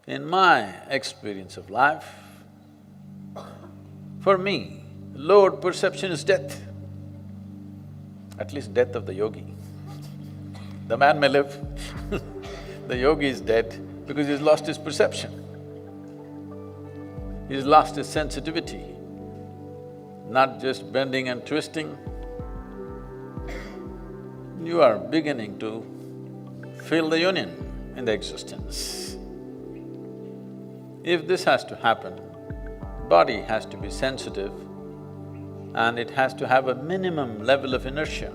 In my experience of life, for me, lowered perception is death, at least death of the yogi. The man may live, the yogi is dead because he's lost his perception. He's lost his sensitivity, not just bending and twisting. You are beginning to feel the union in the existence. If this has to happen, body has to be sensitive and it has to have a minimum level of inertia.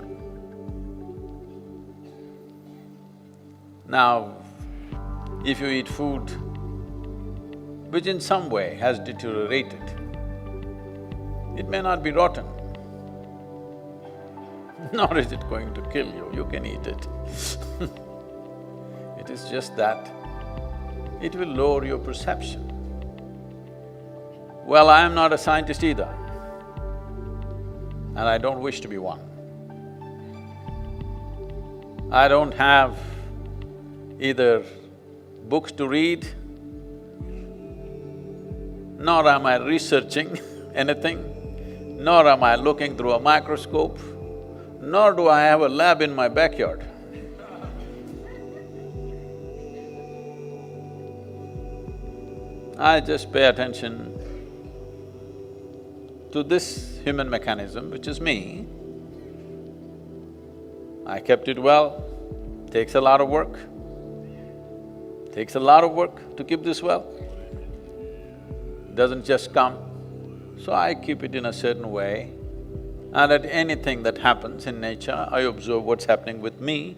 Now, if you eat food which in some way has deteriorated, it may not be rotten, nor is it going to kill you, you can eat it. It is just that it will lower your perception. Well, I am not a scientist either, and I don't wish to be one. I don't have either books to read, nor am I researching anything, nor am I looking through a microscope, nor do I have a lab in my backyard. I just pay attention to this human mechanism, which is me. I kept it well, takes a lot of work. Takes a lot of work to keep this well. Doesn't just come. So I keep it in a certain way, and at anything that happens in nature, I observe what's happening with me,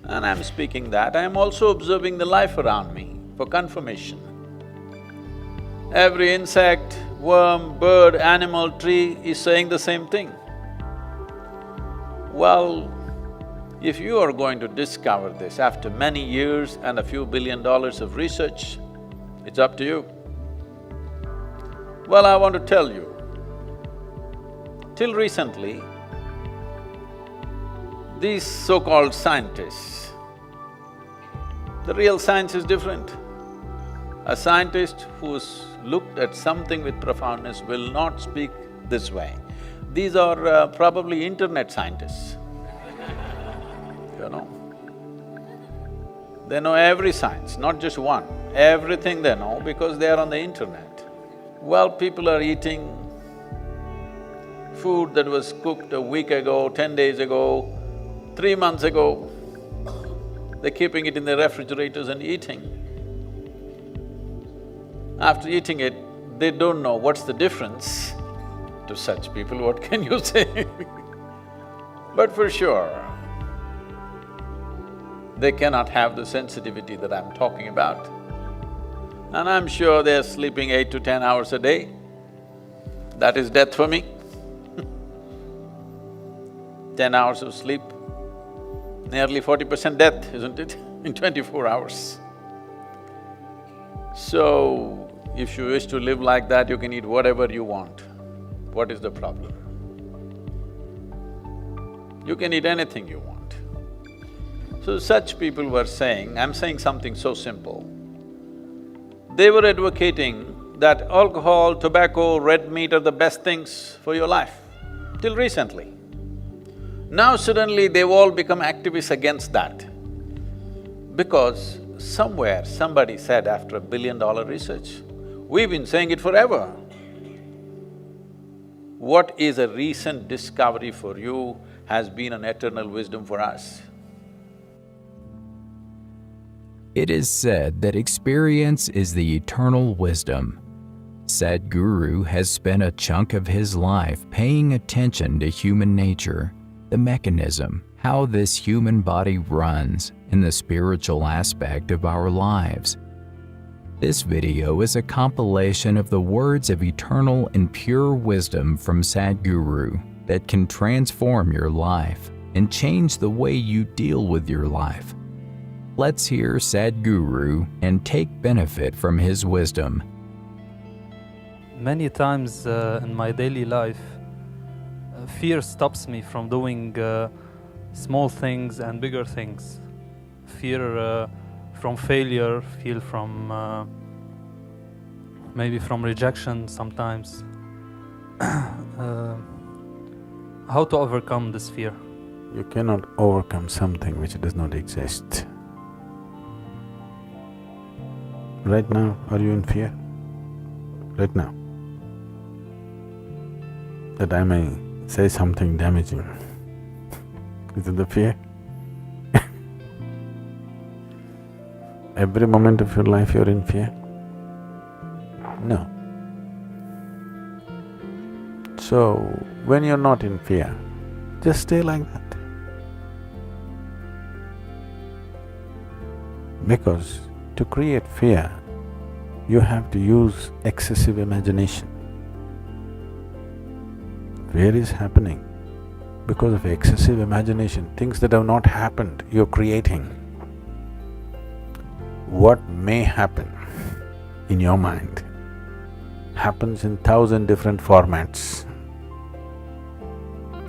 and I'm speaking that. I'm also observing the life around me for confirmation. Every insect, worm, bird, animal, tree is saying the same thing. Well, if you are going to discover this after many years and a few $1 billion of research, it's up to you. Well, I want to tell you, till recently, these so-called scientists, the real science is different. A scientist who's looked at something with profoundness will not speak this way. These are probably internet scientists, you know. They know every science, not just one, everything they know because they are on the internet. Well, people are eating food that was cooked a week ago, 10 days ago, 3 months ago. They're keeping it in their refrigerators and eating. After eating it, they don't know what's the difference. To such people, what can you say? But for sure, they cannot have the sensitivity that I'm talking about. And I'm sure they're sleeping 8 to 10 hours a day. That is death for me. 10 hours of sleep, nearly 40% death, isn't it, in 24 hours. So, if you wish to live like that, you can eat whatever you want. What is the problem? You can eat anything you want. So such people were saying, I'm saying something so simple. They were advocating that alcohol, tobacco, red meat are the best things for your life, till recently. Now suddenly they've all become activists against that, because somewhere somebody said after $1 billion research, we've been saying it forever. What is a recent discovery for you has been an eternal wisdom for us. It is said that experience is the eternal wisdom. Sadhguru has spent a chunk of his life paying attention to human nature, the mechanism, how this human body runs, and the spiritual aspect of our lives. This video is a compilation of the words of eternal and pure wisdom from Sadhguru that can transform your life and change the way you deal with your life. Let's hear Sadhguru and take benefit from his wisdom. Many times in my daily life, fear stops me from doing small things and bigger things. Fear from failure, fear from maybe from rejection sometimes. How to overcome this fear? You cannot overcome something which does not exist. Right now, are you in fear? Right now? That I may say something damaging. Is it the fear? Every moment of your life you're in fear? No. So, when you're not in fear, just stay like that. Because to create fear, you have to use excessive imagination. Fear is happening because of excessive imagination, things that have not happened, you're creating. What may happen in your mind happens in 1,000 different formats,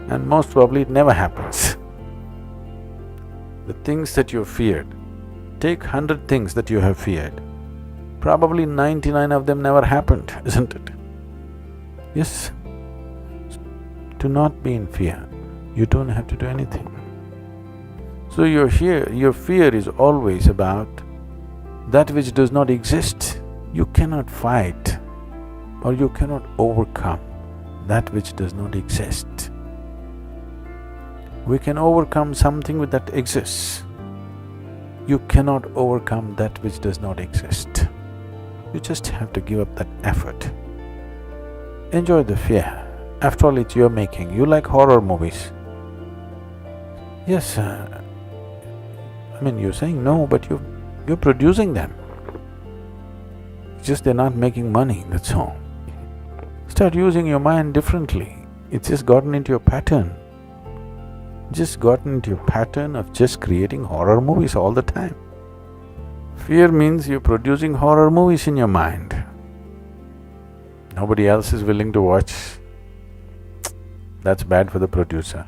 and most probably it never happens. The things that you feared, take 100 things that you have feared, probably 99 of them never happened, isn't it? Yes. To not be in fear, you don't have to do anything. So your fear is always about that which does not exist. You cannot fight or you cannot overcome that which does not exist. We can overcome something that exists. You cannot overcome that which does not exist. You just have to give up that effort. Enjoy the fear. After all, it's your making. You like horror movies. Yes, I mean, you're saying no, but you're producing them. Just they're not making money, that's all. Start using your mind differently. It's just gotten into your pattern. Just gotten into your pattern of just creating horror movies all the time. Fear means you're producing horror movies in your mind. Nobody else is willing to watch. That's bad for the producer.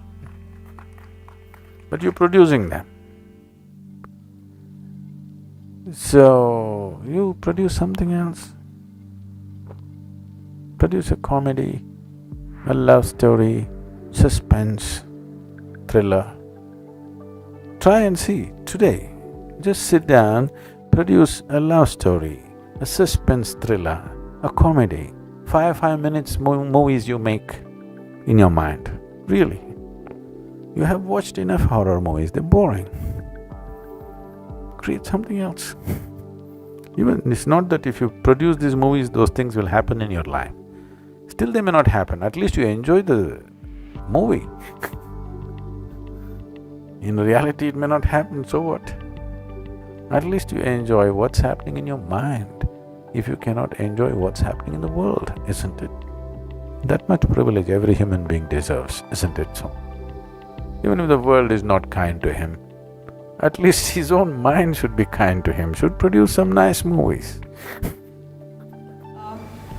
But you're producing them. So, you produce something else. Produce a comedy, a love story, suspense, thriller. Try and see, today, just sit down, produce a love story, a suspense thriller, a comedy, 5 minutes movies you make in your mind, really. You have watched enough horror movies, they're boring. Create something else. Even it's not that if you produce these movies, those things will happen in your life. Still they may not happen, at least you enjoy the movie. In reality it may not happen, so what? At least you enjoy what's happening in your mind, if you cannot enjoy what's happening in the world, isn't it? That much privilege every human being deserves, isn't it so? Even if the world is not kind to him, at least his own mind should be kind to him, should produce some nice movies.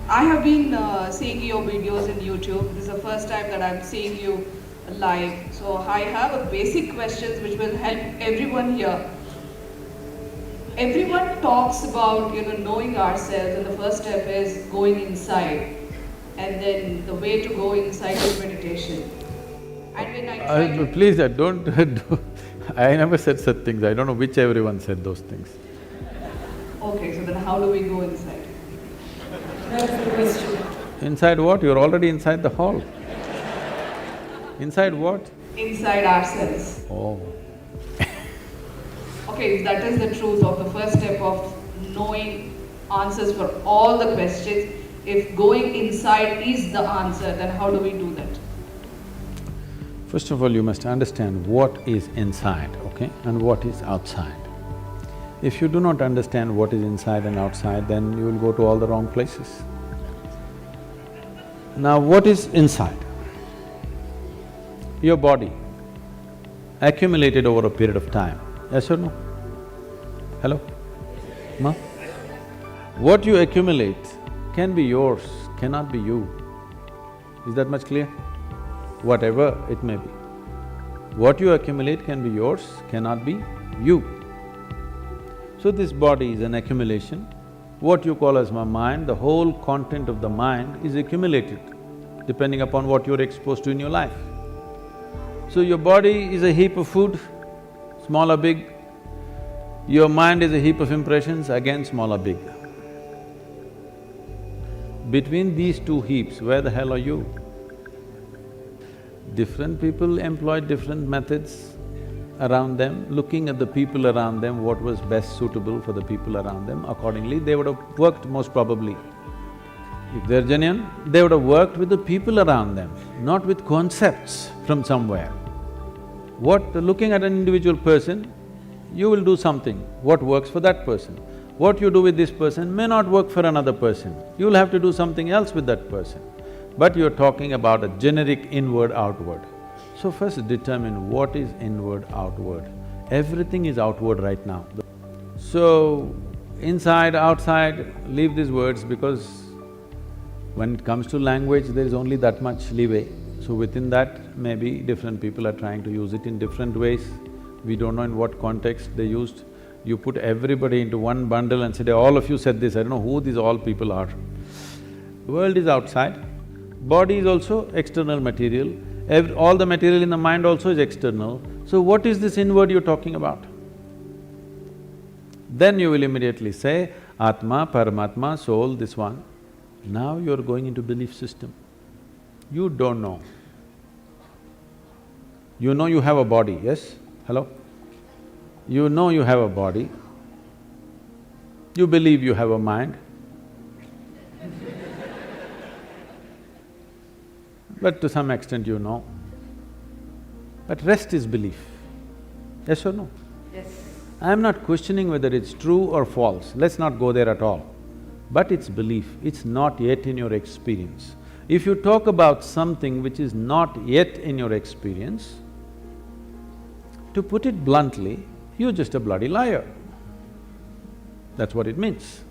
I have been seeing your videos in YouTube. This is the first time that I'm seeing you live. So I have a basic questions which will help everyone here. Everyone talks about, knowing ourselves, and the first step is going inside. And then the way to go inside is meditation. And when I try to… Please, don't I never said such things, I don't know which everyone said those things. Okay, so then how do we go inside? That's the question. Inside what? You're already inside the hall. Inside what? Inside ourselves. Oh. Okay, if that is the truth of the first step of knowing answers for all the questions, if going inside is the answer, then how do we do that? First of all, you must understand what is inside, okay, and what is outside. If you do not understand what is inside and outside, then you will go to all the wrong places. Now, what is inside? Your body, accumulated over a period of time, yes or no? Hello? Ma? What you accumulate can be yours, cannot be you. Is that much clear? Whatever it may be. What you accumulate can be yours, cannot be you. So this body is an accumulation What you call as my mind, the whole content of the mind is accumulated depending upon what you're exposed to in your life. So your body is a heap of food, small or big. Your mind is a heap of impressions, again small or big. Between these two heaps, where the hell are you? Different people employ different methods around them, looking at the people around them, what was best suitable for the people around them, accordingly they would have worked most probably. If they're genuine, they would have worked with the people around them, not with concepts from somewhere. Looking at an individual person, you will do something, what works for that person. What you do with this person may not work for another person, you'll have to do something else with that person. But you're talking about a generic inward-outward. So first determine what is inward-outward. Everything is outward right now. So, inside, outside, leave these words because when it comes to language, there is only that much leeway. So within that, maybe different people are trying to use it in different ways. We don't know in what context they used. You put everybody into one bundle and say, all of you said this, I don't know who these all people are. The world is outside, body is also external material, all the material in the mind also is external. So what is this inward you're talking about? Then you will immediately say, Atma, Paramatma, soul, this one. Now you're going into belief system. You don't know. You know you have a body, yes? Hello? You know you have a body. You believe you have a mind. But to some extent you know. But rest is belief. Yes or no? Yes. I'm not questioning whether it's true or false, let's not go there at all. But it's belief, it's not yet in your experience. If you talk about something which is not yet in your experience, to put it bluntly, you're just a bloody liar. That's what it means.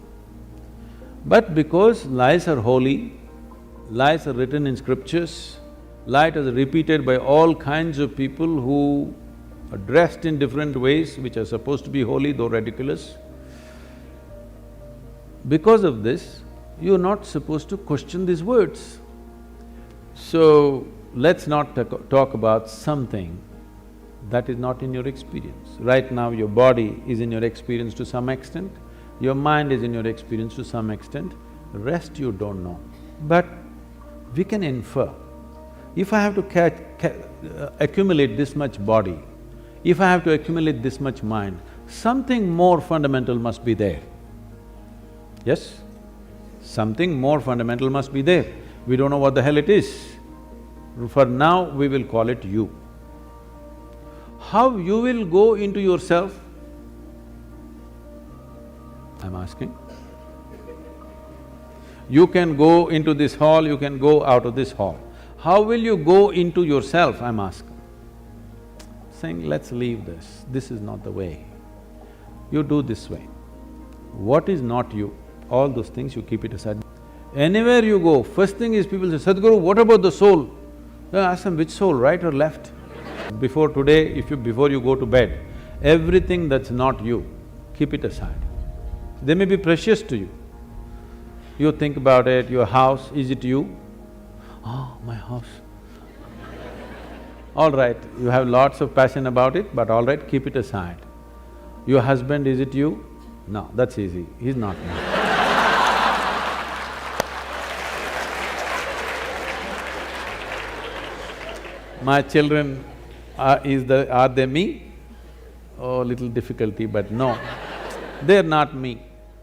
But because lies are holy, lies are written in scriptures, lies are repeated by all kinds of people who are dressed in different ways which are supposed to be holy though ridiculous. Because of this, you're not supposed to question these words. So, let's not talk about something that is not in your experience. Right now your body is in your experience to some extent, your mind is in your experience to some extent, rest you don't know. But we can infer. If I have to accumulate this much body, if I have to accumulate this much mind, something more fundamental must be there. Yes? Something more fundamental must be there. We don't know what the hell it is. For now, we will call it you. How you will go into yourself? I'm asking. You can go into this hall, you can go out of this hall. How will you go into yourself, I'm asking? Saying, let's leave this is not the way. You do this way. What is not you, all those things you keep it aside. Anywhere you go, first thing is people say, Sadhguru, what about the soul? I ask them, which soul, right or left? Before today, before you go to bed, everything that's not you, keep it aside. They may be precious to you. You think about it, your house, is it you? Oh, my house. All right, you have lots of passion about it, but all right, keep it aside. Your husband, is it you? No, that's easy, he's not me. My children, are they me? Oh, little difficulty, but no, they're not me.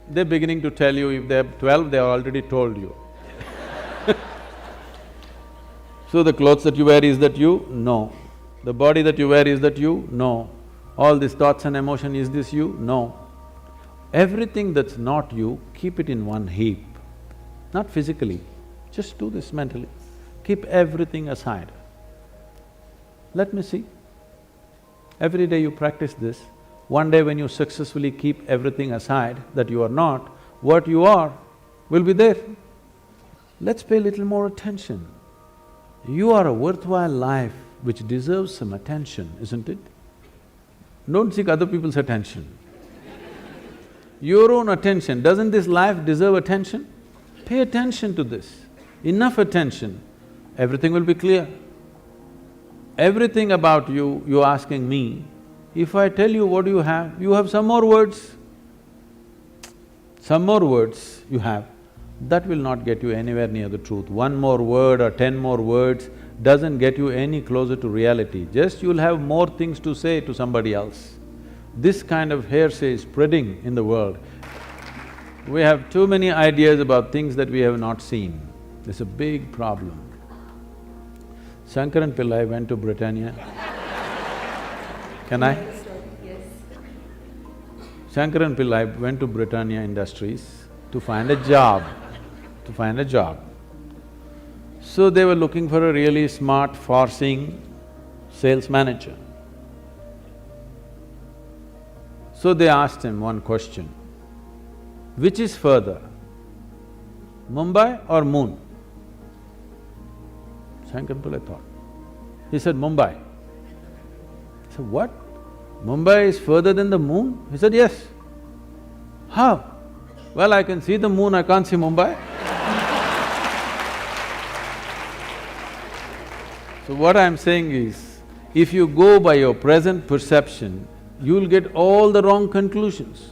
They're beginning to tell you, if they're 12, they already told you. So the clothes that you wear, is that you? No. The body that you wear, is that you? No. All these thoughts and emotion, is this you? No. Everything that's not you, keep it in one heap. Not physically, just do this mentally. Keep everything aside. Let me see. Every day you practice this, one day when you successfully keep everything aside that you are not, what you are will be there. Let's pay a little more attention. You are a worthwhile life which deserves some attention, isn't it? Don't seek other people's attention. your own attention. Doesn't this life deserve attention? Pay attention to this. Enough attention, everything will be clear. Everything about you, you're asking me, if I tell you what you have some more words. Some more words you have, that will not get you anywhere near the truth. One more word or 10 more words doesn't get you any closer to reality, just you'll have more things to say to somebody else. This kind of hearsay is spreading in the world. We have too many ideas about things that we have not seen. It's a big problem. Shankaran Pillai went to Britannia. Can I? Yes. Shankaran Pillai went to Britannia Industries to find a job, So they were looking for a really smart, far-seeing sales manager. So they asked him one question, which is further, Mumbai or moon? Shankaran Pillai thought. He said, Mumbai. He said, what? Mumbai is further than the moon? He said, yes. How? Well, I can see the moon, I can't see Mumbai. So what I'm saying is, if you go by your present perception, you'll get all the wrong conclusions.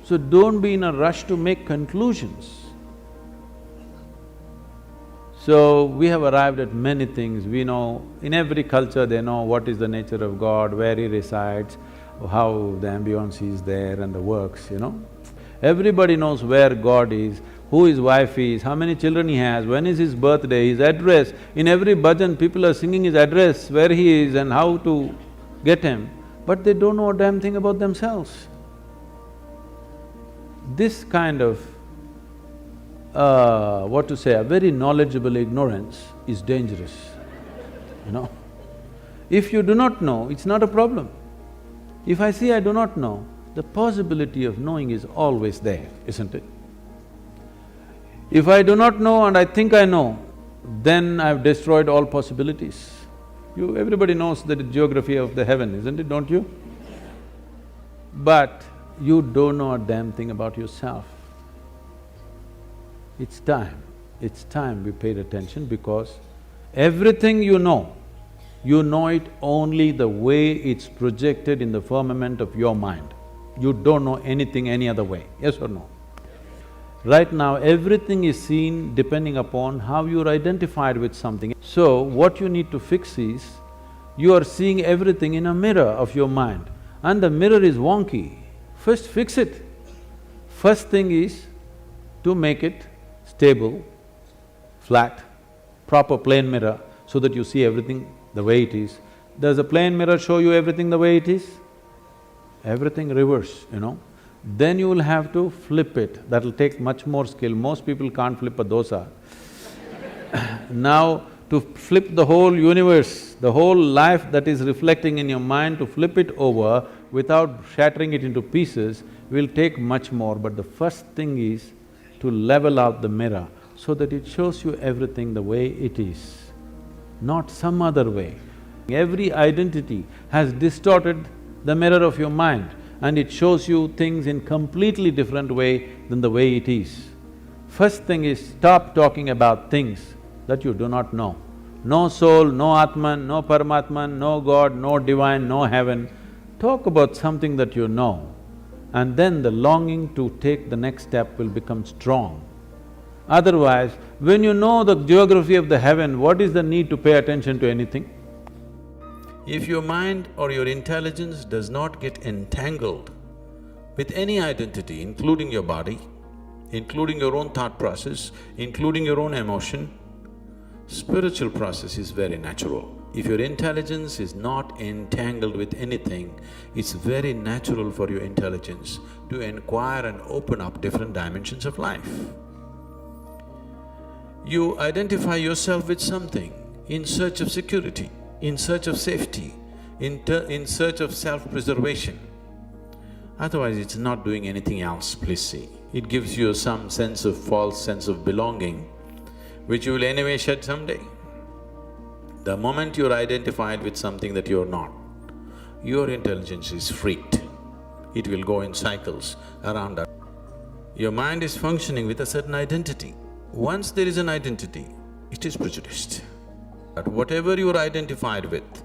So don't be in a rush to make conclusions. So we have arrived at many things. We know, in every culture they know what is the nature of God, where He resides, how the ambience is there and the works, Everybody knows where God is, who his wife is, how many children he has, when is his birthday, his address. In every bhajan, people are singing his address, where he is and how to get him, but they don't know a damn thing about themselves. This kind of, a very knowledgeable ignorance is dangerous, If you do not know, it's not a problem. If I see I do not know, the possibility of knowing is always there, isn't it? If I do not know and I think I know, then I've destroyed all possibilities. Everybody knows the geography of the heaven, isn't it, don't you? But you don't know a damn thing about yourself. It's time we paid attention, because everything you know it only the way it's projected in the firmament of your mind. You don't know anything any other way, yes or no? Right now, everything is seen depending upon how you're identified with something. So, what you need to fix is, you are seeing everything in a mirror of your mind, and the mirror is wonky. First fix it. First thing is to make it stable, flat, proper plane mirror, so that you see everything the way it is. Does a plane mirror show you everything the way it is? Everything reverse, Then you will have to flip it, that'll take much more skill. Most people can't flip a dosa. Now, to flip the whole universe, the whole life that is reflecting in your mind, to flip it over without shattering it into pieces will take much more. But the first thing is to level out the mirror so that it shows you everything the way it is, not some other way. Every identity has distorted the mirror of your mind, and it shows you things in completely different way than the way it is. First thing is, stop talking about things that you do not know. No soul, no Atman, no Paramatman, no God, no divine, no heaven. Talk about something that you know, and then the longing to take the next step will become strong. Otherwise, when you know the geography of the heaven, what is the need to pay attention to anything? If your mind or your intelligence does not get entangled with any identity, including your body, including your own thought process, including your own emotion, spiritual process is very natural. If your intelligence is not entangled with anything, it's very natural for your intelligence to inquire and open up different dimensions of life. You identify yourself with something in search of security, in search of safety, in search of self-preservation. Otherwise, it's not doing anything else, please see. It gives you some sense of false sense of belonging, which you will anyway shed someday. The moment you're identified with something that you're not, your intelligence is freaked. It will go in cycles around us. Your mind is functioning with a certain identity. Once there is an identity, it is prejudiced. But whatever you are identified with,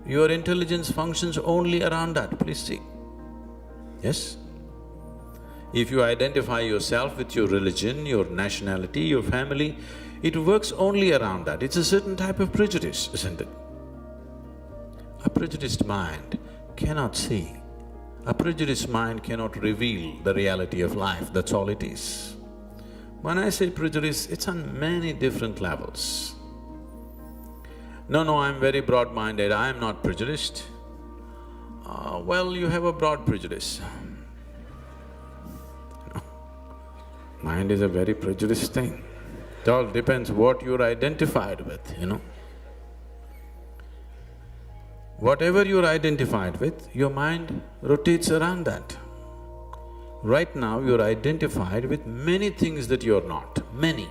your intelligence functions only around that, please see. Yes? If you identify yourself with your religion, your nationality, your family, it works only around that. It's a certain type of prejudice, isn't it? A prejudiced mind cannot see. A prejudiced mind cannot reveal the reality of life, that's all it is. When I say prejudice, it's on many different levels. No, I'm very broad-minded, I am not prejudiced. Well, you have a broad prejudice. Mind is a very prejudiced thing. It all depends what you're identified with, Whatever you're identified with, your mind rotates around that. Right now, you're identified with many things that you're not, many.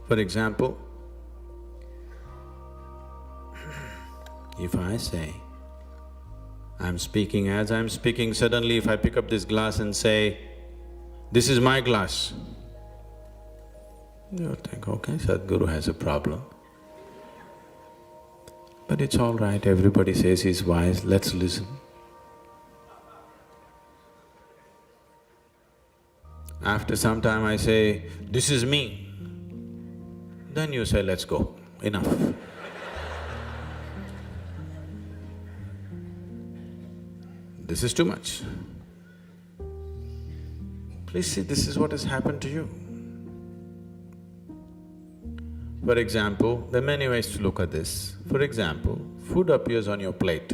For example, if I say, I'm speaking, as I'm speaking, suddenly if I pick up this glass and say, this is my glass, you'll think, okay, Sadhguru has a problem. But it's all right, everybody says he's wise, let's listen. After some time I say, this is me, then you say, let's go, enough. This is too much. Please see, this is what has happened to you. For example, there are many ways to look at this. For example, food appears on your plate.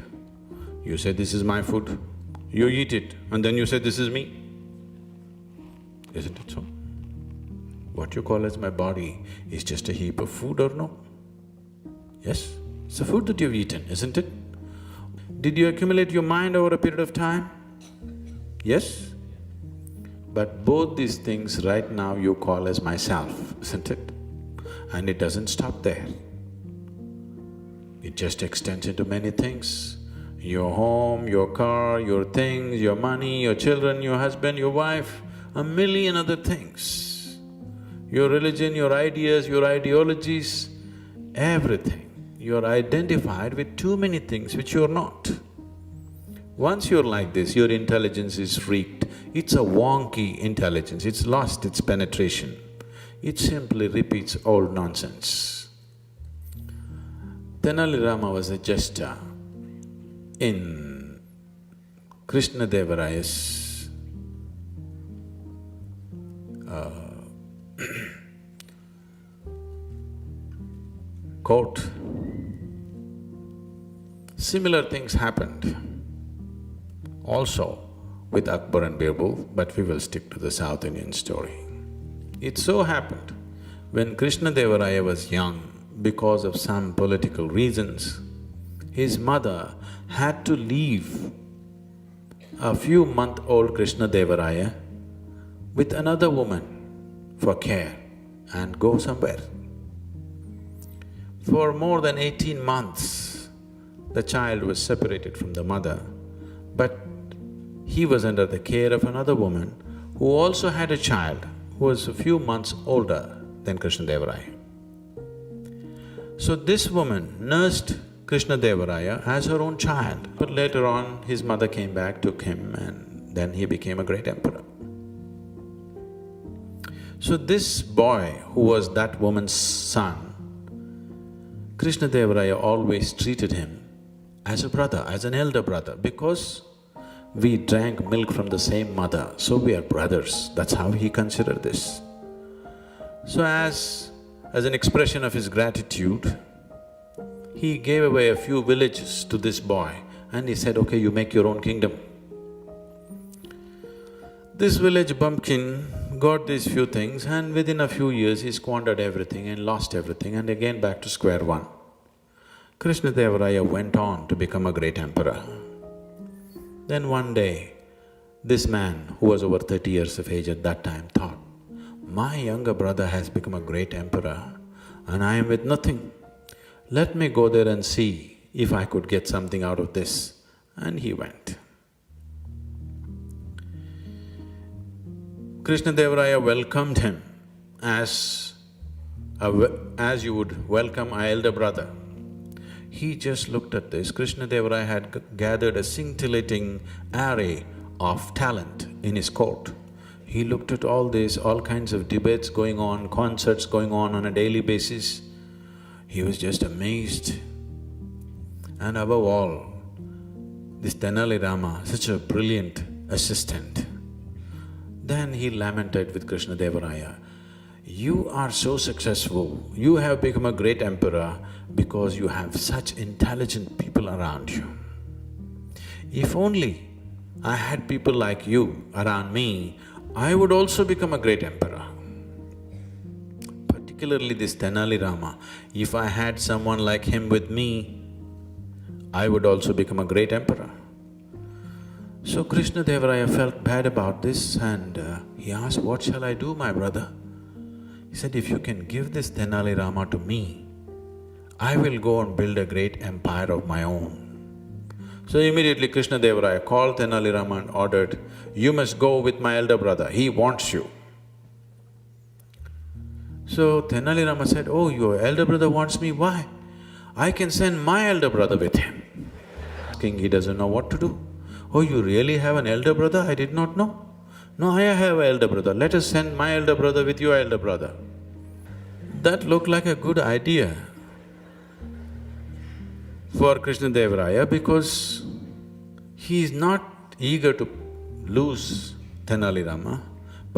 You say, this is my food. You eat it and then you say, this is me. Isn't it so? What you call as my body is just a heap of food or no? Yes? It's the food that you've eaten, isn't it? Did you accumulate your mind over a period of time? Yes? But both these things right now you call as myself, isn't it? And it doesn't stop there. It just extends into many things. Your home, your car, your things, your money, your children, your husband, your wife, a million other things. Your religion, your ideas, your ideologies, everything. You're identified with too many things which you're not. Once you're like this, your intelligence is freaked. It's a wonky intelligence, it's lost its penetration. It simply repeats old nonsense. Tenali Rama was a jester in Krishna Devaraya's court. Similar things happened also with Akbar and Birbal, but we will stick to the South Indian story. It so happened, when Krishna Devaraya was young, because of some political reasons, his mother had to leave a few-month-old Krishna Devaraya with another woman for care and go somewhere. For more than 18 months, the child was separated from the mother, but he was under the care of another woman who also had a child who was a few months older than Krishna Devaraya. So this woman nursed Krishna Devaraya as her own child, but later on his mother came back, took him, and then he became a great emperor. So this boy, who was that woman's son, Krishna Devaraya always treated him as a brother, as an elder brother, because we drank milk from the same mother, so we are brothers. That's how he considered this. So as an expression of his gratitude, he gave away a few villages to this boy and he said, okay, you make your own kingdom. This village bumpkin got these few things and within a few years he squandered everything and lost everything and again back to square one. Krishna Devaraya went on to become a great emperor. Then one day, this man, who was over 30 years of age at that time, thought, my younger brother has become a great emperor and I am with nothing. Let me go there and see if I could get something out of this. And he went. Krishna-Devaraya welcomed him as as you would welcome an elder brother. He just looked at this. Krishna-Devaraya had gathered a scintillating array of talent in his court. He looked at all this, all kinds of debates going on, concerts going on a daily basis. He was just amazed. And above all, this Tenali Rama, such a brilliant assistant. Then he lamented with Krishna-Devaraya, "You are so successful, you have become a great emperor because you have such intelligent people around you. If only I had people like you around me, I would also become a great emperor." Particularly this Tenali Rama, if I had someone like him with me, I would also become a great emperor. So Krishna-Devaraya felt bad about this and he asked, "What shall I do, my brother?" He said, "If you can give this Tenali Rama to me, I will go and build a great empire of my own." So immediately Krishna-Devaraya called Tenali Rama and ordered, "You must go with my elder brother, he wants you." So Tenali Rama said, "Oh, your elder brother wants me, why? I can send my elder brother with him." King, he doesn't know what to do. "Oh, you really have an elder brother? I did not know." "No, I have an elder brother, let us send my elder brother with your elder brother." That looked like a good idea for Krishna-Devaraya because he is not eager to lose Tenali Rama,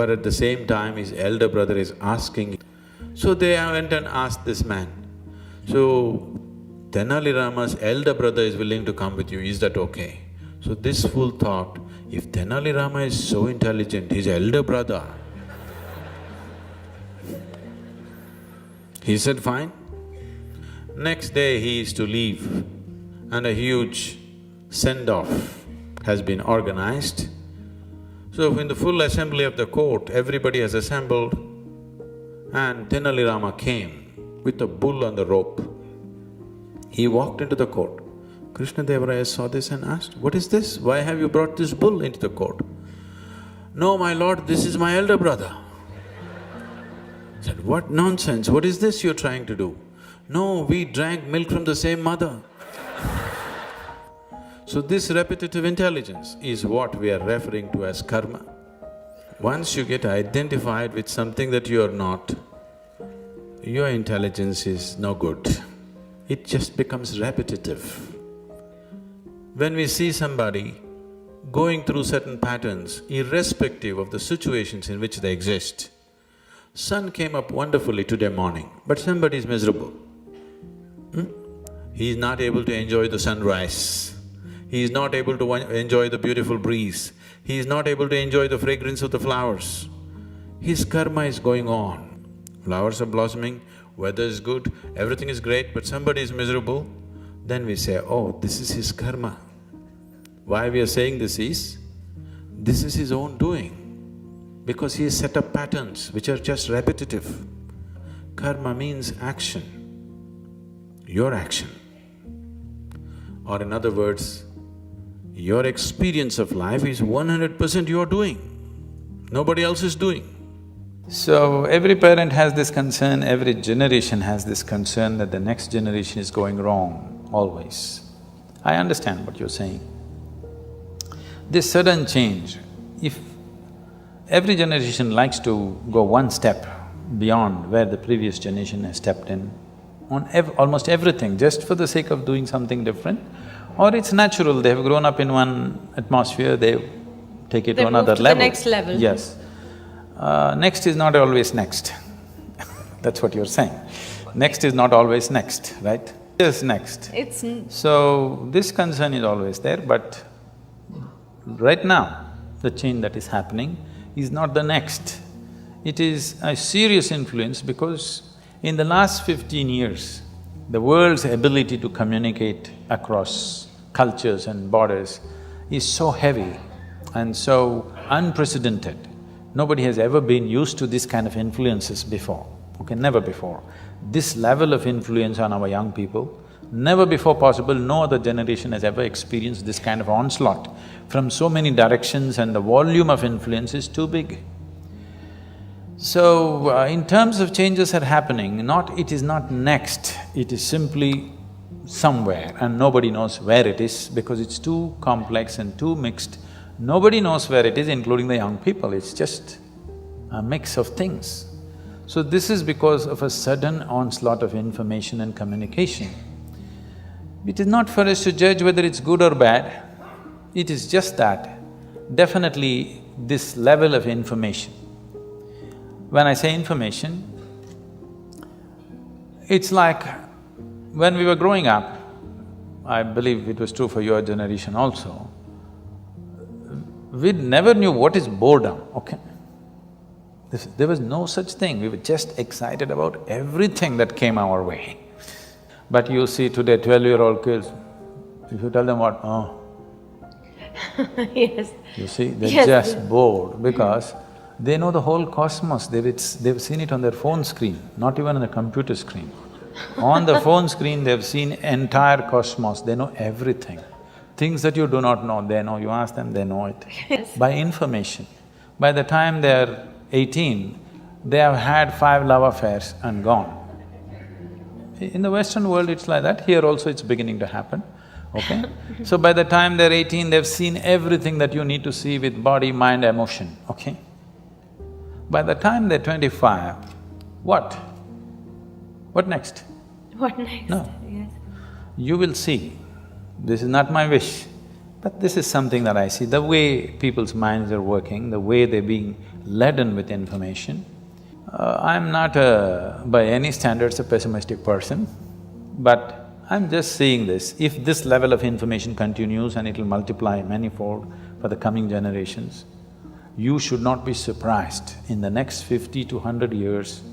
but at the same time his elder brother is asking. So they went and asked this man, "So Tenali Rama's elder brother is willing to come with you, is that okay?" So this fool thought, if Tenali Rama is so intelligent, his elder brother… He said, "Fine." Next day he is to leave and a huge send-off has been organized. So in the full assembly of the court, everybody has assembled and Tenali Rama came with a bull on the rope. He walked into the court. Krishna-Devaraya saw this and asked, "What is this? Why have you brought this bull into the court?" "No, my lord, this is my elder brother." He said, "What nonsense, what is this you're trying to do?" "No, we drank milk from the same mother." So this repetitive intelligence is what we are referring to as karma. Once you get identified with something that you are not, your intelligence is no good. It just becomes repetitive. When we see somebody going through certain patterns, irrespective of the situations in which they exist, sun came up wonderfully today morning, but somebody is miserable. He is not able to enjoy the sunrise. He is not able to enjoy the beautiful breeze. He is not able to enjoy the fragrance of the flowers. His karma is going on. Flowers are blossoming, weather is good, everything is great, but somebody is miserable. Then we say, "Oh, this is his karma." Why we are saying this is his own doing, because he has set up patterns which are just repetitive. Karma means action, your action. Or in other words, your experience of life is 100% your doing, nobody else is doing. So, every parent has this concern, every generation has this concern that the next generation is going wrong, always. I understand what you're saying. This sudden change, if every generation likes to go one step beyond where the previous generation has stepped in, on almost everything, just for the sake of doing something different, or it's natural, they have grown up in one atmosphere, they take it to another level. They move to the next level. Yes. Next is not always next that's what you're saying. Next is not always next, right? Yes, next. So, this concern is always there, but right now, the change that is happening is not the next. It is a serious influence because in the last 15 years, the world's ability to communicate across cultures and borders is so heavy and so unprecedented. Nobody has ever been used to this kind of influences before, okay, never before. This level of influence on our young people, never before possible, no other generation has ever experienced this kind of onslaught from so many directions, and the volume of influence is too big. So, in terms of changes are happening, it is not next, it is simply somewhere and nobody knows where it is because it's too complex and too mixed. Nobody knows where it is, including the young people, it's just a mix of things. So this is because of a sudden onslaught of information and communication. It is not for us to judge whether it's good or bad, it is just that definitely this level of information. When I say information, it's like when we were growing up, I believe it was true for your generation also, we never knew what is boredom, okay? There was no such thing, we were just excited about everything that came our way. But you see today 12-year-old kids, if you tell them what, oh. Yes. You see, they're Yes. just bored because they know the whole cosmos, they've seen it on their phone screen, not even on a computer screen. On the phone screen, they've seen entire cosmos, they know everything. Things that you do not know, they know, you ask them, they know it. Yes. By information. By the time they're 18, they have had 5 love affairs and gone. In the Western world, it's like that, here also it's beginning to happen, okay? So by the time they're 18, they've seen everything that you need to see with body, mind, emotion, okay? By the time they're 25, what? What next? What next? No. Yes. You will see, this is not my wish, but this is something that I see, the way people's minds are working, the way they're being laden with information. I'm not by any standards a pessimistic person, but I'm just seeing this. If this level of information continues and it'll multiply manifold for the coming generations, you should not be surprised in the next 50 to 100 years,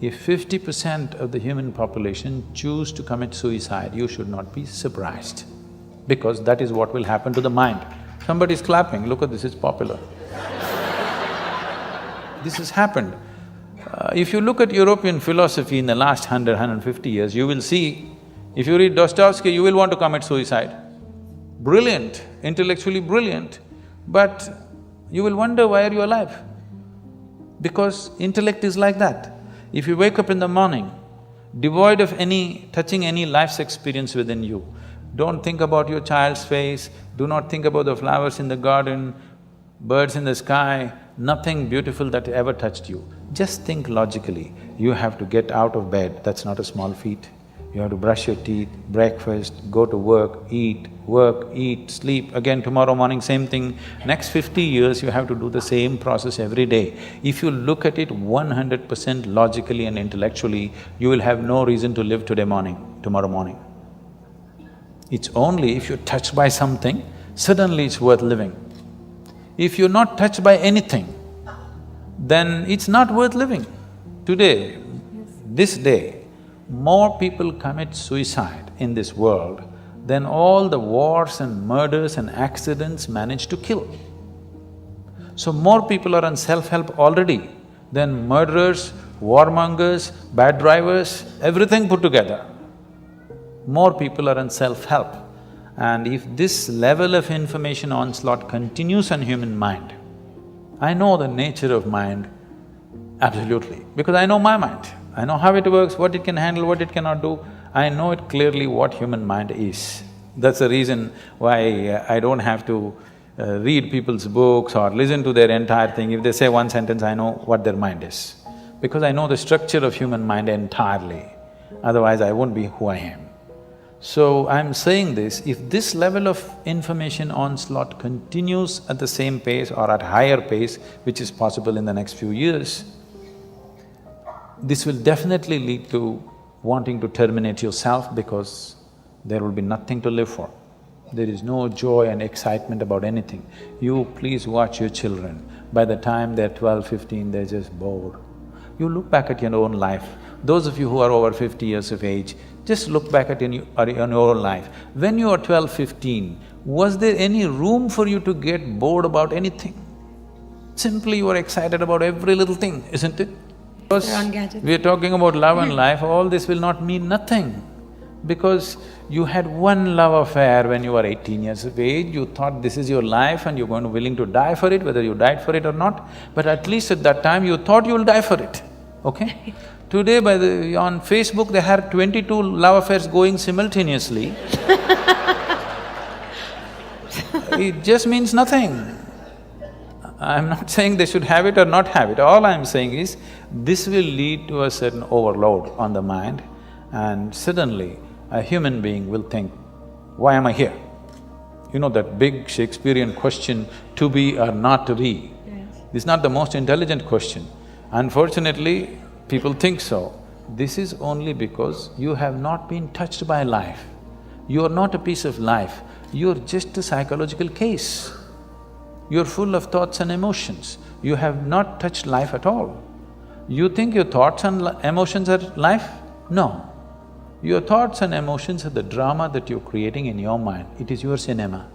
if 50% of the human population choose to commit suicide, you should not be surprised, because that is what will happen to the mind. Somebody's clapping, look at this, it's popular. This has happened. If you look at European philosophy in the last 150 years, you will see, if you read Dostoevsky, you will want to commit suicide. Brilliant, intellectually brilliant, but you will wonder, why are you alive? Because intellect is like that. If you wake up in the morning, devoid of touching any life's experience within you, don't think about your child's face, do not think about the flowers in the garden, birds in the sky, nothing beautiful that ever touched you. Just think logically, you have to get out of bed, that's not a small feat. You have to brush your teeth, breakfast, go to work, eat, sleep, again tomorrow morning same thing. Next 50 years you have to do the same process every day. If you look at it 100% logically and intellectually, you will have no reason to live tomorrow morning. It's only if you're touched by something, suddenly it's worth living. If you're not touched by anything, then it's not worth living. Today, this day, more people commit suicide in this world than all the wars and murders and accidents manage to kill. So more people are on self-help already than murderers, warmongers, bad drivers, everything put together. More people are on self-help. And if this level of information onslaught continues on human mind, I know the nature of mind absolutely, because I know my mind. I know how it works, what it can handle, what it cannot do. I know it clearly what human mind is. That's the reason why I don't have to read people's books or listen to their entire thing. If they say one sentence, I know what their mind is. Because I know the structure of human mind entirely, otherwise I won't be who I am. So I'm saying this, if this level of information onslaught continues at the same pace or at higher pace, which is possible in the next few years, this will definitely lead to wanting to terminate yourself because there will be nothing to live for. There is no joy and excitement about anything. You please watch your children. By the time they're 12, 15, they're just bored. You look back at your own life. Those of you who are over 50 years of age, just look back at your own life. When you were 12, 15, was there any room for you to get bored about anything? Simply you were excited about every little thing, isn't it? Because Around gadgets. we are talking about love and life, all this will not mean nothing. Because you had one love affair when you were 18 years of age, you thought this is your life and you're going to willing to die for it, whether you died for it or not, but at least at that time you thought you'll die for it, okay? Today on Facebook they have 22 love affairs going simultaneously. It just means nothing. I'm not saying they should have it or not have it, all I'm saying is, this will lead to a certain overload on the mind, and suddenly a human being will think, why am I here? You know that big Shakespearean question, to be or not to be? Yes. This is not the most intelligent question. Unfortunately, people think so. This is only because you have not been touched by life. You are not a piece of life, you're just a psychological case. You're full of thoughts and emotions. You have not touched life at all. You think your thoughts and emotions are life? No. Your thoughts and emotions are the drama that you're creating in your mind. It is your cinema.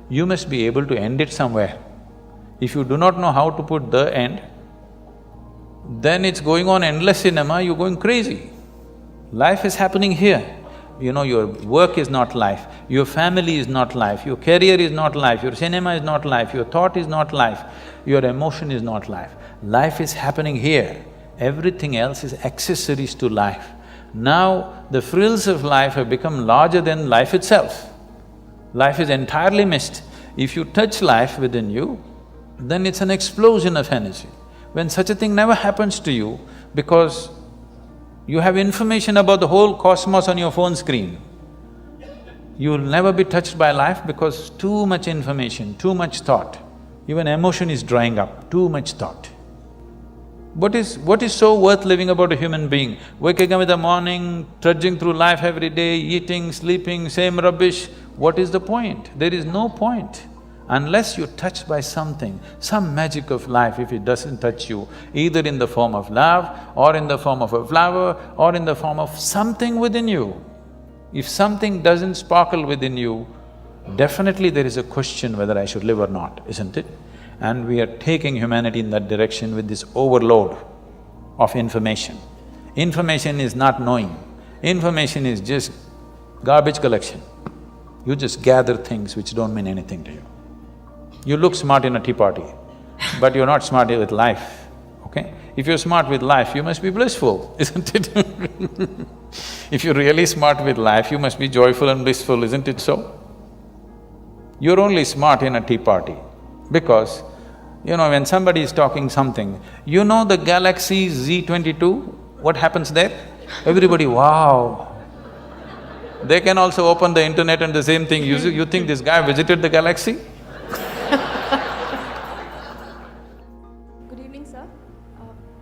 You must be able to end it somewhere. If you do not know how to put the end, then it's going on endless cinema, you're going crazy. Life is happening here. You know, your work is not life, your family is not life, your career is not life, your cinema is not life, your thought is not life, your emotion is not life. Life is happening here. Everything else is accessories to life. Now, the frills of life have become larger than life itself. Life is entirely missed. If you touch life within you, then it's an explosion of energy. When such a thing never happens to you, because you have information about the whole cosmos on your phone screen, you'll never be touched by life because too much information, too much thought. Even emotion is drying up, too much thought. What is so worth living about a human being? Waking up in the morning, trudging through life every day, eating, sleeping, same rubbish. What is the point? There is no point. Unless you're touched by something, some magic of life, if it doesn't touch you, either in the form of love, or in the form of a flower, or in the form of something within you. If something doesn't sparkle within you, definitely there is a question whether I should live or not, isn't it? And we are taking humanity in that direction with this overload of information. Information is not knowing, information is just garbage collection. You just gather things which don't mean anything to you. You look smart in a tea party, but you're not smart with life, okay? If you're smart with life, you must be blissful, isn't it? If you're really smart with life, you must be joyful and blissful, isn't it so? You're only smart in a tea party because, you know, when somebody is talking something, you know the galaxy Z22, what happens there? Everybody, wow! They can also open the internet and the same thing, you think this guy visited the galaxy? Good evening, sir.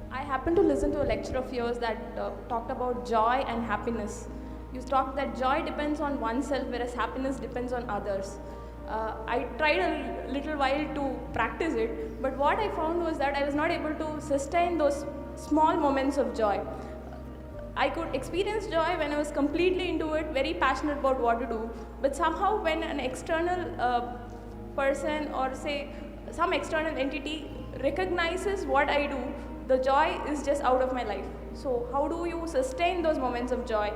I happened to listen to a lecture of yours that talked about joy and happiness. You talked that joy depends on oneself, whereas happiness depends on others. I tried a little while to practice it, but what I found was that I was not able to sustain those small moments of joy. I could experience joy when I was completely into it, very passionate about what to do, but somehow when an external person or say some external entity recognizes what I do, the joy is just out of my life. So how do you sustain those moments of joy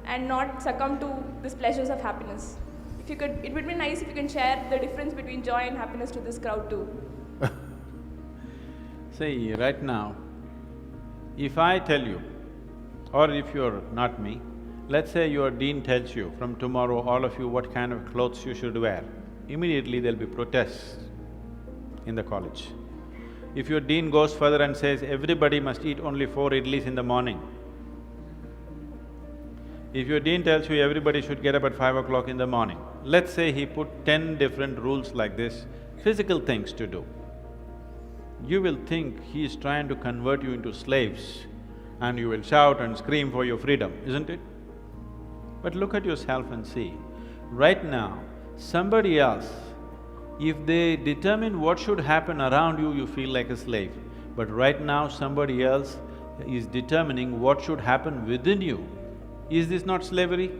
and not succumb to these pleasures of happiness? If you could, it would be nice if you can share the difference between joy and happiness to this crowd too. See, right now, if I tell you, or if you're not me, let's say your dean tells you, from tomorrow all of you what kind of clothes you should wear, immediately there'll be protests in the college. If your dean goes further and says, everybody must eat only 4 idlis in the morning, if your dean tells you everybody should get up at 5 o'clock in the morning, let's say he put 10 different rules like this, physical things to do, you will think he is trying to convert you into slaves and you will shout and scream for your freedom, isn't it? But look at yourself and see, right now, somebody else, if they determine what should happen around you, you feel like a slave. But right now, somebody else is determining what should happen within you. Is this not slavery?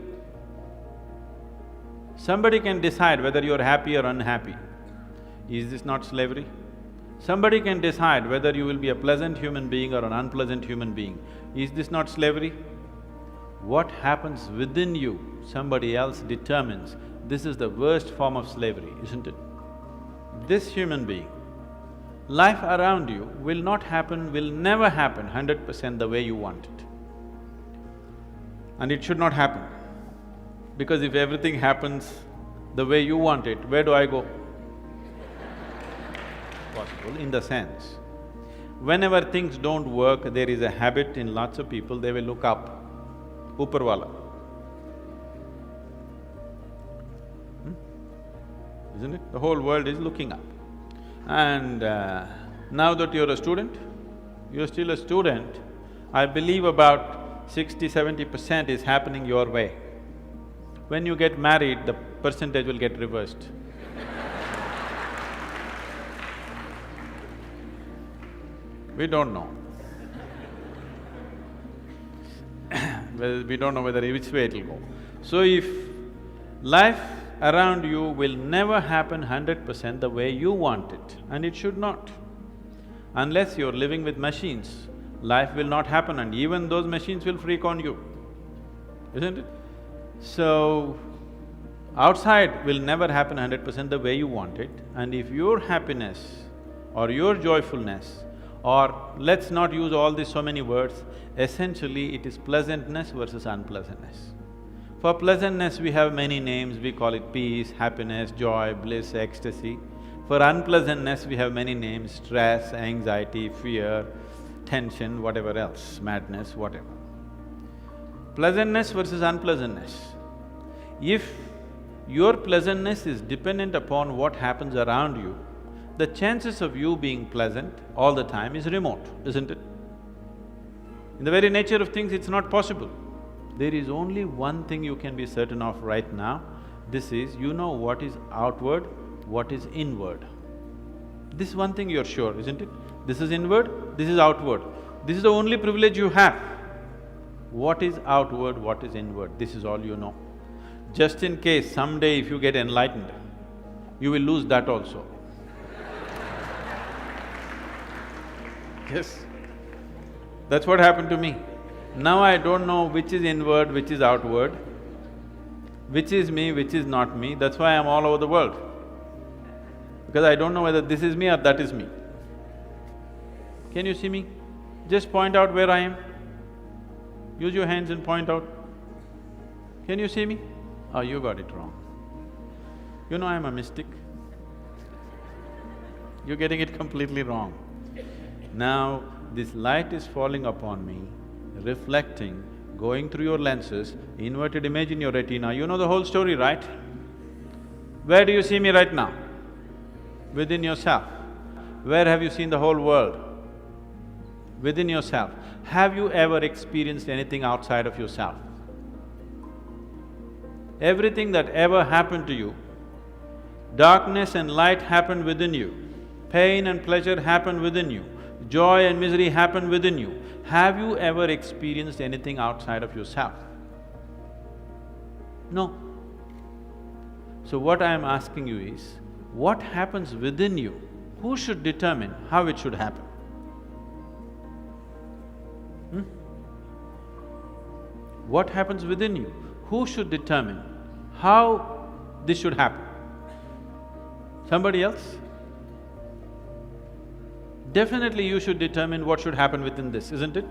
Somebody can decide whether you're happy or unhappy. Is this not slavery? Somebody can decide whether you will be a pleasant human being or an unpleasant human being. Is this not slavery? What happens within you, somebody else determines. This is the worst form of slavery, isn't it? This human being, life around you will not happen, will never happen 100% the way you want it. And it should not happen. Because if everything happens the way you want it, where do I go? Possible in the sense, whenever things don't work, there is a habit in lots of people, they will look up, upar wala. Isn't it? The whole world is looking up. And now that you're a student, you're still a student, I believe about 60–70% is happening your way. When you get married, the percentage will get reversed. We don't know. Well, we don't know whether which way it'll go. So if life around you will never happen 100% the way you want it, and it should not. Unless you're living with machines, life will not happen and even those machines will freak on you, isn't it? So, outside will never happen 100% the way you want it, and if your happiness or your joyfulness, or let's not use all these so many words, essentially it is pleasantness versus unpleasantness. For pleasantness we have many names, we call it peace, happiness, joy, bliss, ecstasy. For unpleasantness we have many names, stress, anxiety, fear, tension, whatever else, madness, whatever. Pleasantness versus unpleasantness. If your pleasantness is dependent upon what happens around you, the chances of you being pleasant all the time is remote, isn't it? In the very nature of things, it's not possible. There is only one thing you can be certain of right now, this is, you know what is outward, what is inward. This one thing you're sure, isn't it? This is inward, this is outward. This is the only privilege you have. What is outward, what is inward, this is all you know. Just in case someday if you get enlightened, you will lose that also. Yes, that's what happened to me. Now I don't know which is inward, which is outward, which is me, which is not me, that's why I'm all over the world. Because I don't know whether this is me or that is me. Can you see me? Just point out where I am. Use your hands and point out. Can you see me? Oh, you got it wrong. You know I'm a mystic. You're getting it completely wrong. Now, this light is falling upon me, reflecting, going through your lenses, inverted image in your retina, you know the whole story, right? Where do you see me right now? Within yourself. Where have you seen the whole world? Within yourself. Have you ever experienced anything outside of yourself? Everything that ever happened to you, darkness and light happened within you, pain and pleasure happened within you, joy and misery happened within you. Have you ever experienced anything outside of yourself? No. So what I am asking you is, what happens within you? Who should determine how it should happen? What happens within you? Who should determine how this should happen? Somebody else? Definitely you should determine what should happen within this, isn't it?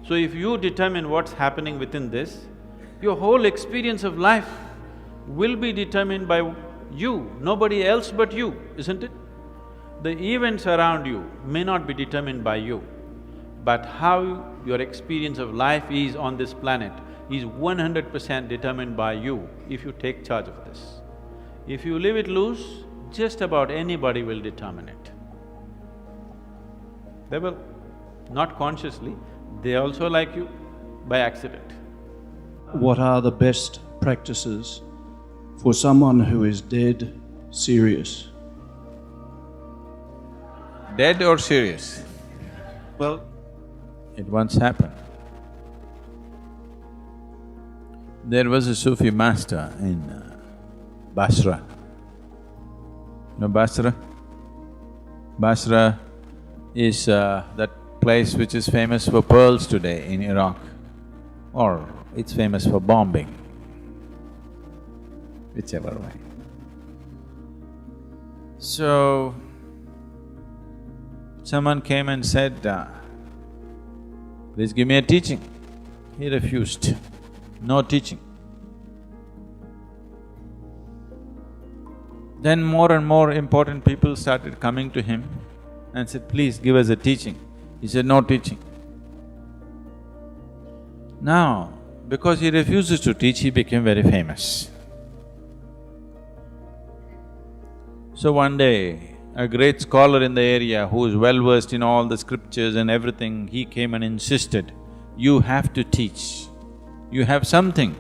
So if you determine what's happening within this, your whole experience of life will be determined by you, nobody else but you, isn't it? The events around you may not be determined by you, but how your experience of life is on this planet is 100% determined by you if you take charge of this. If you leave it loose, just about anybody will determine it. They will, not consciously, they also like you by accident. What are the best practices for someone who is dead serious? Dead or serious? Well, it once happened. There was a Sufi master in Basra. You know Basra? Basra is that place which is famous for pearls today in Iraq or it's famous for bombing, whichever way. So, someone came and said, please give me a teaching. He refused, no teaching. Then more and more important people started coming to him and said, please give us a teaching. He said, no teaching. Now, because he refuses to teach, he became very famous. So one day, a great scholar in the area who is well-versed in all the scriptures and everything, he came and insisted, you have to teach. You have something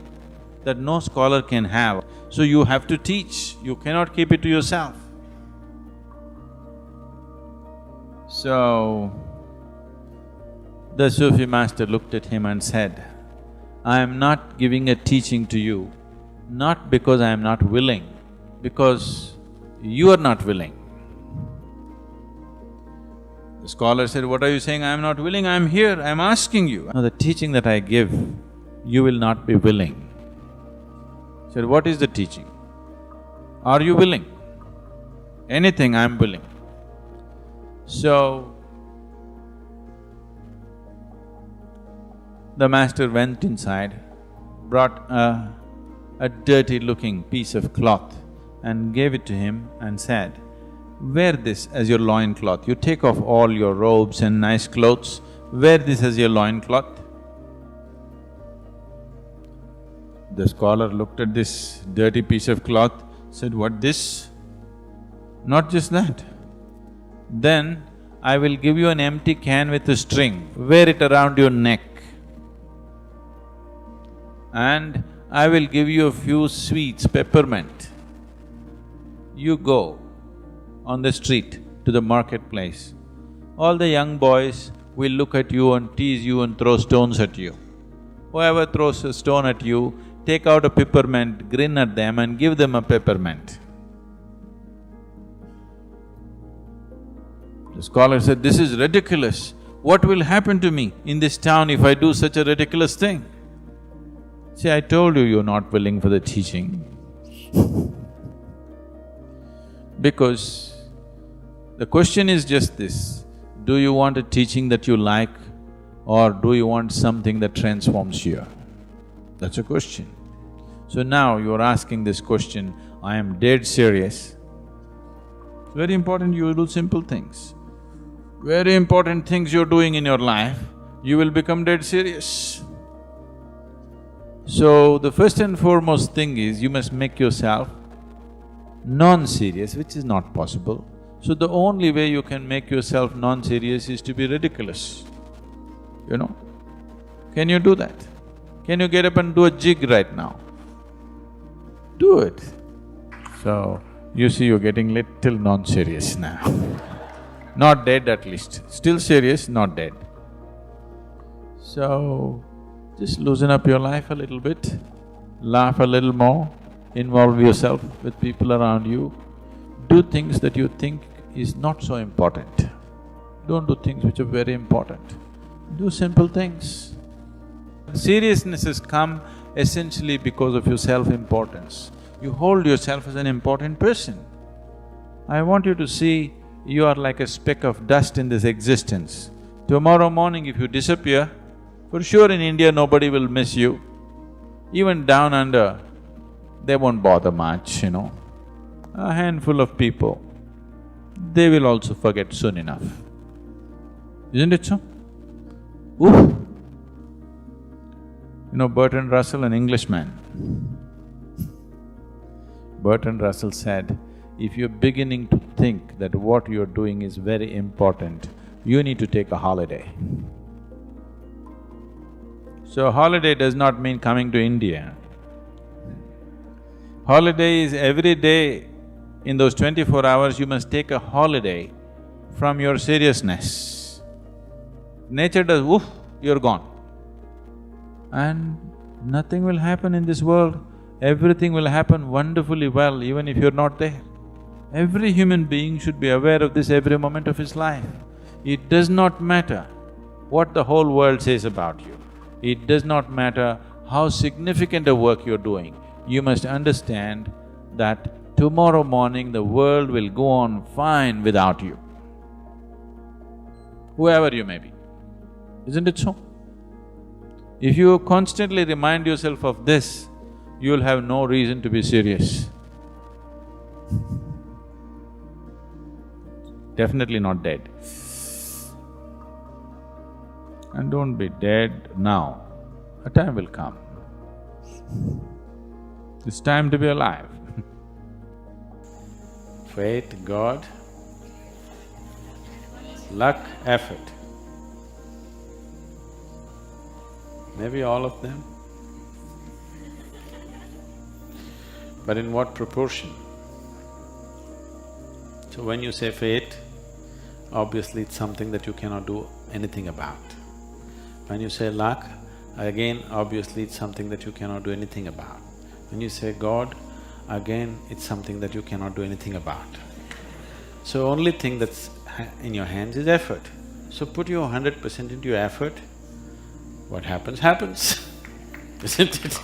that no scholar can have, so you have to teach, you cannot keep it to yourself. So, the Sufi master looked at him and said, I am not giving a teaching to you, not because I am not willing, because you are not willing. The scholar said, what are you saying? I am not willing, I am here, I am asking you. Now the teaching that I give, you will not be willing. He said, what is the teaching? Are you willing? Anything, I am willing. So, the master went inside, brought a dirty-looking piece of cloth and gave it to him and said, wear this as your loincloth. You take off all your robes and nice clothes, wear this as your loincloth. The scholar looked at this dirty piece of cloth, said, what this? Not just that. Then I will give you an empty can with a string, wear it around your neck. And I will give you a few sweets, peppermint. You go on the street to the marketplace. All the young boys will look at you and tease you and throw stones at you. Whoever throws a stone at you, take out a peppermint, grin at them and give them a peppermint. The scholar said, this is ridiculous. What will happen to me in this town if I do such a ridiculous thing? See, I told you you're not willing for the teaching. Because the question is just this, do you want a teaching that you like or do you want something that transforms you? That's a question. So now you're asking this question, I am dead serious. It's very important you do simple things. Very important things you're doing in your life, you will become dead serious. So, the first and foremost thing is, you must make yourself non-serious, which is not possible. So, the only way you can make yourself non-serious is to be ridiculous, you know. Can you do that? Can you get up and do a jig right now? Do it. So, you see you're getting little non-serious now. Not dead at least, still serious, not dead. So, just loosen up your life a little bit, laugh a little more, involve yourself with people around you, do things that you think is not so important. Don't do things which are very important. Do simple things. Seriousness has come essentially because of your self-importance. You hold yourself as an important person. I want you to see you are like a speck of dust in this existence. Tomorrow morning if you disappear, for sure in India nobody will miss you. Even down under, they won't bother much, you know. A handful of people, they will also forget soon enough. Isn't it so? Oof! You know Bertrand Russell, an Englishman. Bertrand Russell said, if you're beginning to think that what you're doing is very important, you need to take a holiday. So holiday does not mean coming to India. Holiday is every day, in those 24 hours you must take a holiday from your seriousness. Nature does woof, you're gone. And nothing will happen in this world, everything will happen wonderfully well even if you're not there. Every human being should be aware of this every moment of his life. It does not matter what the whole world says about you. It does not matter how significant a work you're doing, you must understand that tomorrow morning the world will go on fine without you, whoever you may be. Isn't it so? If you constantly remind yourself of this, you'll have no reason to be serious. Definitely not dead. And don't be dead now. A time will come. It's time to be alive. Fate, God, luck, effort. Maybe all of them. But in what proportion? So when you say fate, obviously it's something that you cannot do anything about. When you say luck, again obviously it's something that you cannot do anything about. When you say God, again it's something that you cannot do anything about. So only thing that's in your hands is effort. So put your 100% into your effort, what happens, happens, isn't it?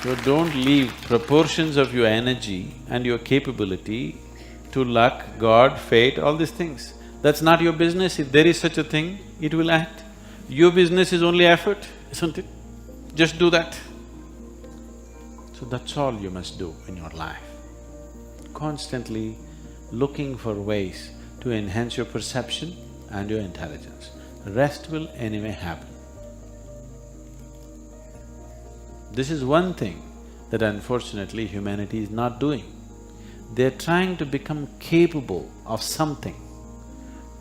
So don't leave proportions of your energy and your capability to luck, God, fate, all these things. That's not your business. If there is such a thing, it will act. Your business is only effort, isn't it? Just do that. So that's all you must do in your life. Constantly looking for ways to enhance your perception and your intelligence. The rest will anyway happen. This is one thing that unfortunately humanity is not doing. They're trying to become capable of something.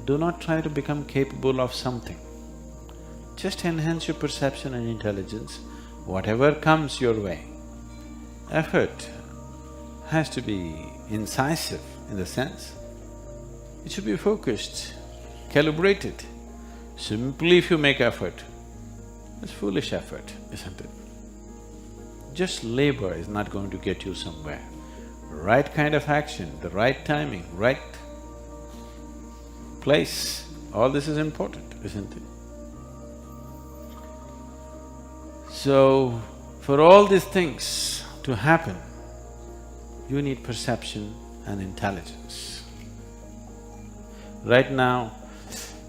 Do not try to become capable of something. Just enhance your perception and intelligence, whatever comes your way. Effort has to be incisive in the sense, it should be focused, calibrated. Simply if you make effort, it's foolish effort, isn't it? Just labor is not going to get you somewhere. Right kind of action, the right timing, right place, all this is important, isn't it? So, for all these things to happen, you need perception and intelligence. Right now,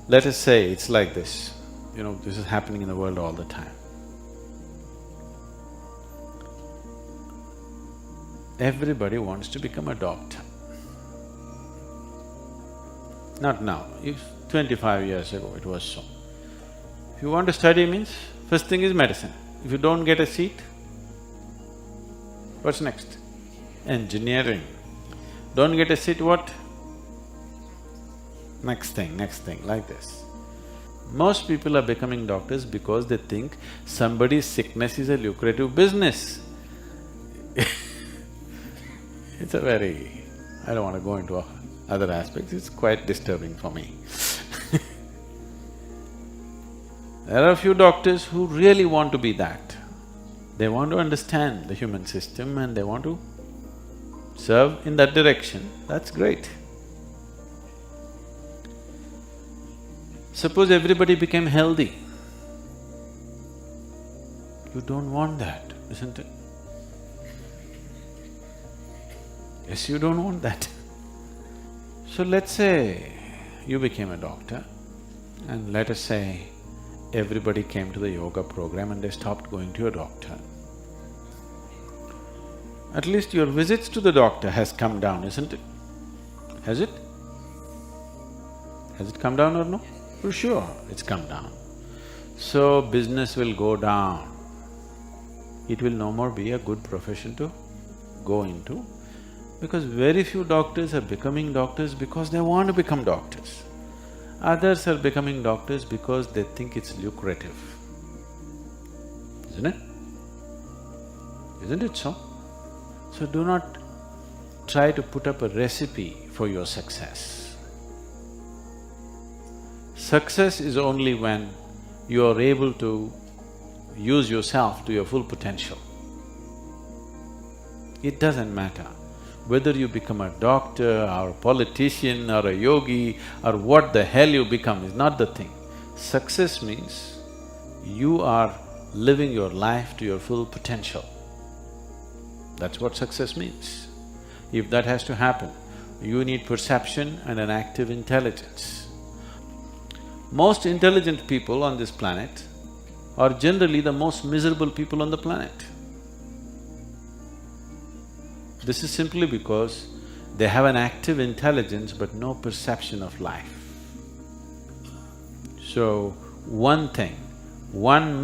let us say it's like this, this is happening in the world all the time. Everybody wants to become a doctor. Not now, if 25 years ago it was so. If you want to study means, first thing is medicine. If you don't get a seat, what's next? Engineering. Don't get a seat, what? Next thing, like this. Most people are becoming doctors because they think somebody's sickness is a lucrative business. It's a very… I don't want to go into other aspects, it's quite disturbing for me. There are a few doctors who really want to be that. They want to understand the human system and they want to serve in that direction, that's great. Suppose everybody became healthy. You don't want that, isn't it? Yes, you don't want that. So let's say you became a doctor and let us say everybody came to the yoga program and they stopped going to a doctor. At least your visits to the doctor has come down, isn't it? Has it? Has it come down or no? For sure, it's come down. So business will go down. It will no more be a good profession to go into, because very few doctors are becoming doctors because they want to become doctors. Others are becoming doctors because they think it's lucrative, isn't it? Isn't it so? So do not try to put up a recipe for your success. Success is only when you are able to use yourself to your full potential. It doesn't matter whether you become a doctor or a politician or a yogi or what the hell you become is not the thing. Success means you are living your life to your full potential. That's what success means. If that has to happen, you need perception and an active intelligence. Most intelligent people on this planet are generally the most miserable people on the planet. This is simply because they have an active intelligence but no perception of life. So, one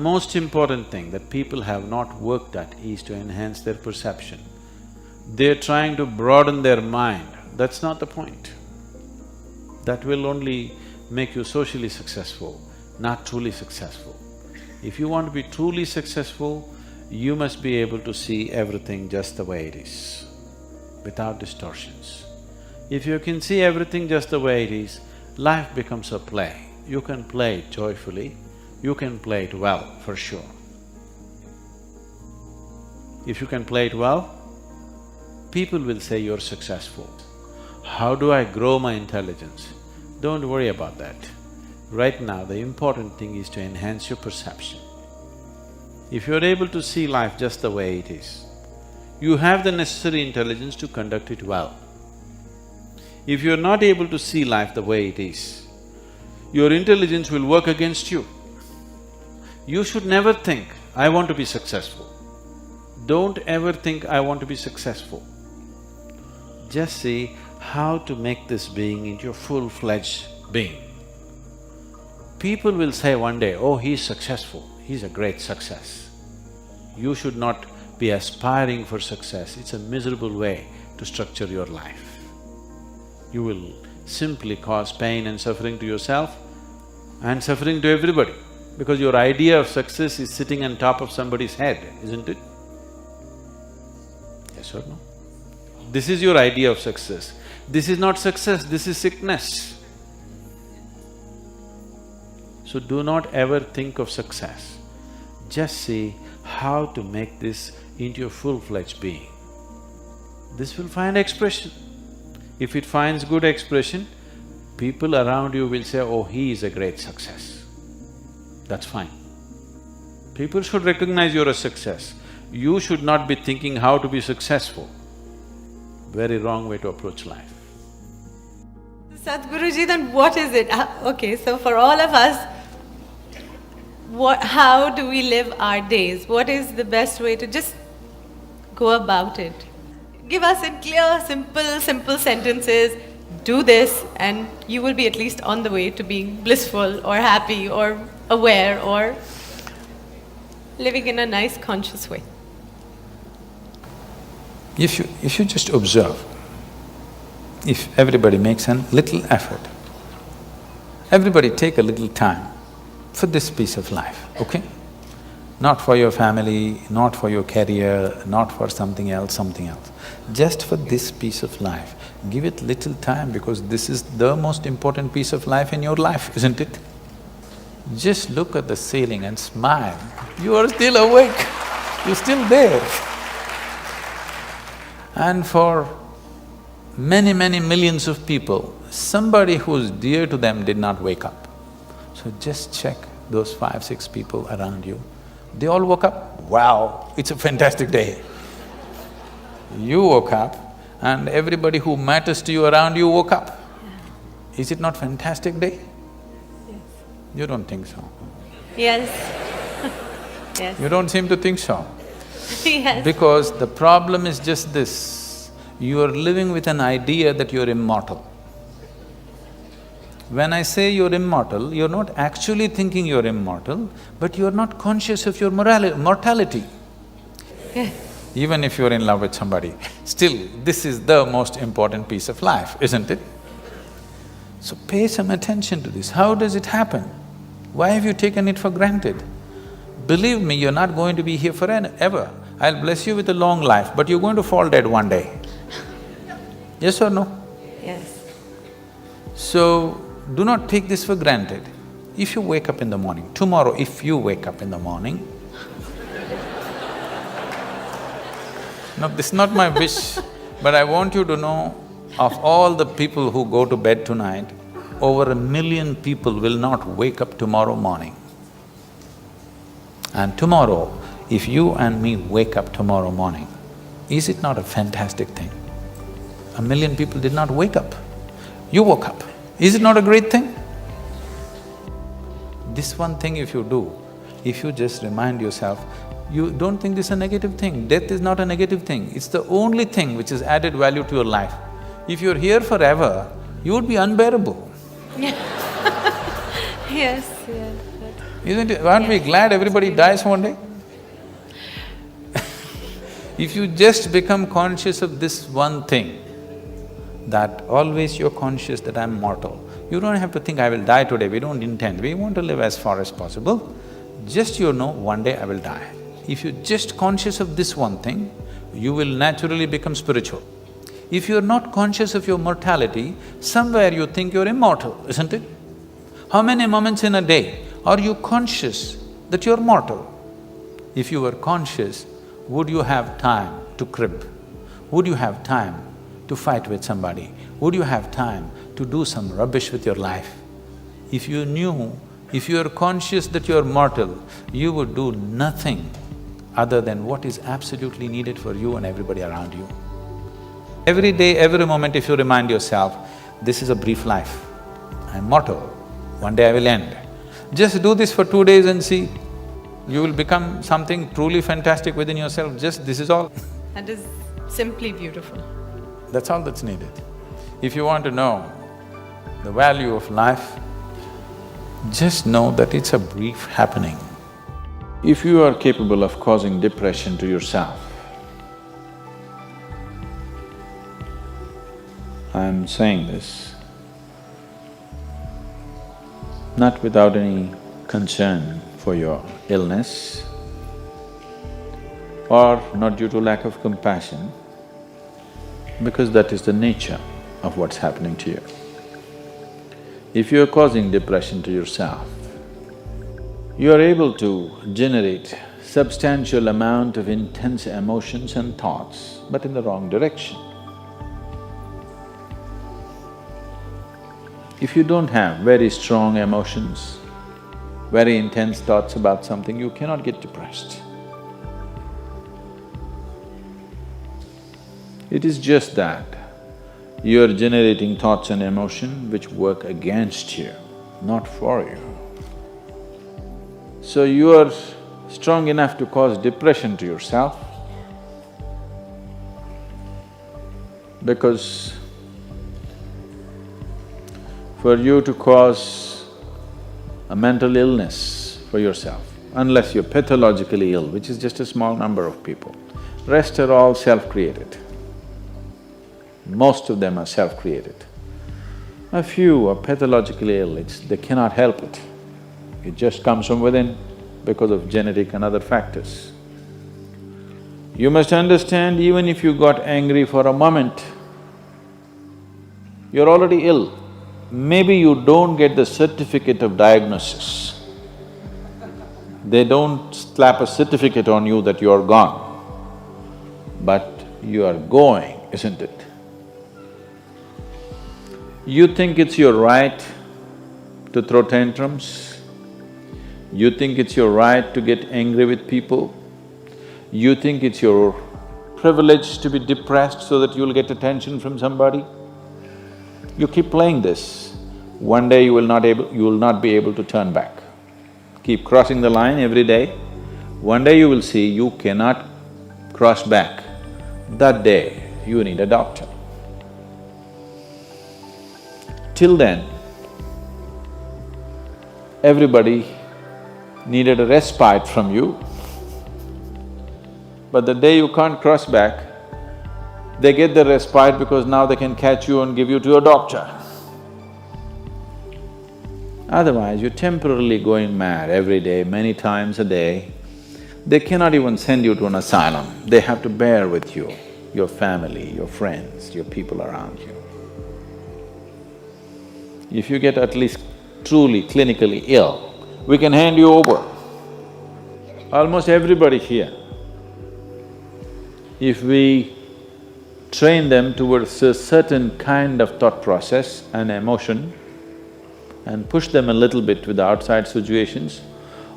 most important thing that people have not worked at is to enhance their perception. They're trying to broaden their mind, that's not the point. That will only make you socially successful, not truly successful. If you want to be truly successful, you must be able to see everything just the way it is, without distortions. If you can see everything just the way it is, life becomes a play. You can play it joyfully, you can play it well, for sure. If you can play it well, people will say you're successful. How do I grow my intelligence? Don't worry about that. Right now, the important thing is to enhance your perception. If you're able to see life just the way it is, you have the necessary intelligence to conduct it well. If you're not able to see life the way it is, your intelligence will work against you. You should never think, I want to be successful. Don't ever think, I want to be successful. Just see how to make this being into a full-fledged being. People will say one day, oh, he's successful, he's a great success. You should not be aspiring for success, it's a miserable way to structure your life. You will simply cause pain and suffering to yourself and suffering to everybody, because your idea of success is sitting on top of somebody's head, isn't it? Yes or no? This is your idea of success. This is not success, this is sickness. So do not ever think of success. Just see how to make this into a full-fledged being. This will find expression. If it finds good expression, people around you will say, oh, he is a great success. That's fine. People should recognize you're a success. You should not be thinking how to be successful. Very wrong way to approach life. Sadhguruji, then what is it? Okay, so for all of us, how do we live our days? What is the best way to just go about it? Give us in clear, simple sentences, do this and you will be at least on the way to being blissful or happy or aware or living in a nice conscious way. If you just observe, if everybody makes a little effort, everybody take a little time for this piece of life, okay? Not for your family, not for your career, not for something else, just for this piece of life. Give it little time because this is the most important piece of life in your life, isn't it? Just look at the ceiling and smile. You are still awake, you're still there. And for many millions of people, somebody who's dear to them did not wake up. So just check those 5, 6 people around you. They all woke up, wow, it's a fantastic day. You woke up and everybody who matters to you around you woke up. Is it not fantastic day? Yes. You don't think so? Yes. Yes. You don't seem to think so. Yes. Because the problem is just this, you are living with an idea that you're immortal. When I say you're immortal, you're not actually thinking you're immortal, but you're not conscious of your mortality. Even if you're in love with somebody, still this is the most important piece of life, isn't it? So pay some attention to this. How does it happen? Why have you taken it for granted? Believe me, you're not going to be here forever. I'll bless you with a long life, but you're going to fall dead one day. Yes or no? Yes. So, do not take this for granted. If you wake up in the morning, tomorrow if you wake up in the morning, no, this is not my wish, but I want you to know, of all the people who go to bed tonight, over 1 million people will not wake up tomorrow morning. And tomorrow, if you and me wake up tomorrow morning, is it not a fantastic thing? 1,000,000 people did not wake up. You woke up. Is it not a great thing? This one thing if you do, if you just remind yourself, you don't think this is a negative thing. Death is not a negative thing. It's the only thing which has added value to your life. If you're here forever, you would be unbearable. Yes, yes. Isn't it? Aren't we glad everybody dies one day? If you just become conscious of this one thing, that always you're conscious that I'm mortal. You don't have to think, I will die today, we don't intend, we want to live as far as possible. Just you know, one day I will die. If you're just conscious of this one thing, you will naturally become spiritual. If you're not conscious of your mortality, somewhere you think you're immortal, isn't it? How many moments in a day are you conscious that you're mortal? If you were conscious, would you have time to crib? Would you have time to fight with somebody? Would you have time to do some rubbish with your life? If you knew, if you are conscious that you are mortal, you would do nothing other than what is absolutely needed for you and everybody around you. Every day, every moment, if you remind yourself, this is a brief life, I'm mortal, one day I will end. Just do this for 2 days and see, you will become something truly fantastic within yourself, just this is all. That is simply beautiful. That's all that's needed. If you want to know the value of life, just know that it's a brief happening. If you are capable of causing depression to yourself, I'm saying this not without any concern for your illness or not due to lack of compassion, because that is the nature of what's happening to you. If you're causing depression to yourself, you are able to generate substantial amount of intense emotions and thoughts, but in the wrong direction. If you don't have very strong emotions, very intense thoughts about something, you cannot get depressed. It is just that you are generating thoughts and emotion which work against you, not for you. So you are strong enough to cause depression to yourself because for you to cause a mental illness for yourself, unless you're pathologically ill, which is just a small number of people, rest are all self-created. Most of them are self-created. A few are pathologically ill, they cannot help it. It just comes from within because of genetic and other factors. You must understand, even if you got angry for a moment, you're already ill. Maybe you don't get the certificate of diagnosis. They don't slap a certificate on you that you're gone, but you are going, isn't it? You think it's your right to throw tantrums, you think it's your right to get angry with people, you think it's your privilege to be depressed so that you'll get attention from somebody. You keep playing this, one day you will not be able to turn back. Keep crossing the line every day, one day you will see you cannot cross back. That day, you need a doctor. Till then, everybody needed a respite from you, but the day you can't cross back, they get the respite because now they can catch you and give you to a doctor. Otherwise, you're temporarily going mad every day, many times a day. They cannot even send you to an asylum, they have to bear with you, your family, your friends, your people around you. If you get at least truly clinically ill, we can hand you over. Almost everybody here, if we train them towards a certain kind of thought process and emotion and push them a little bit with the outside situations,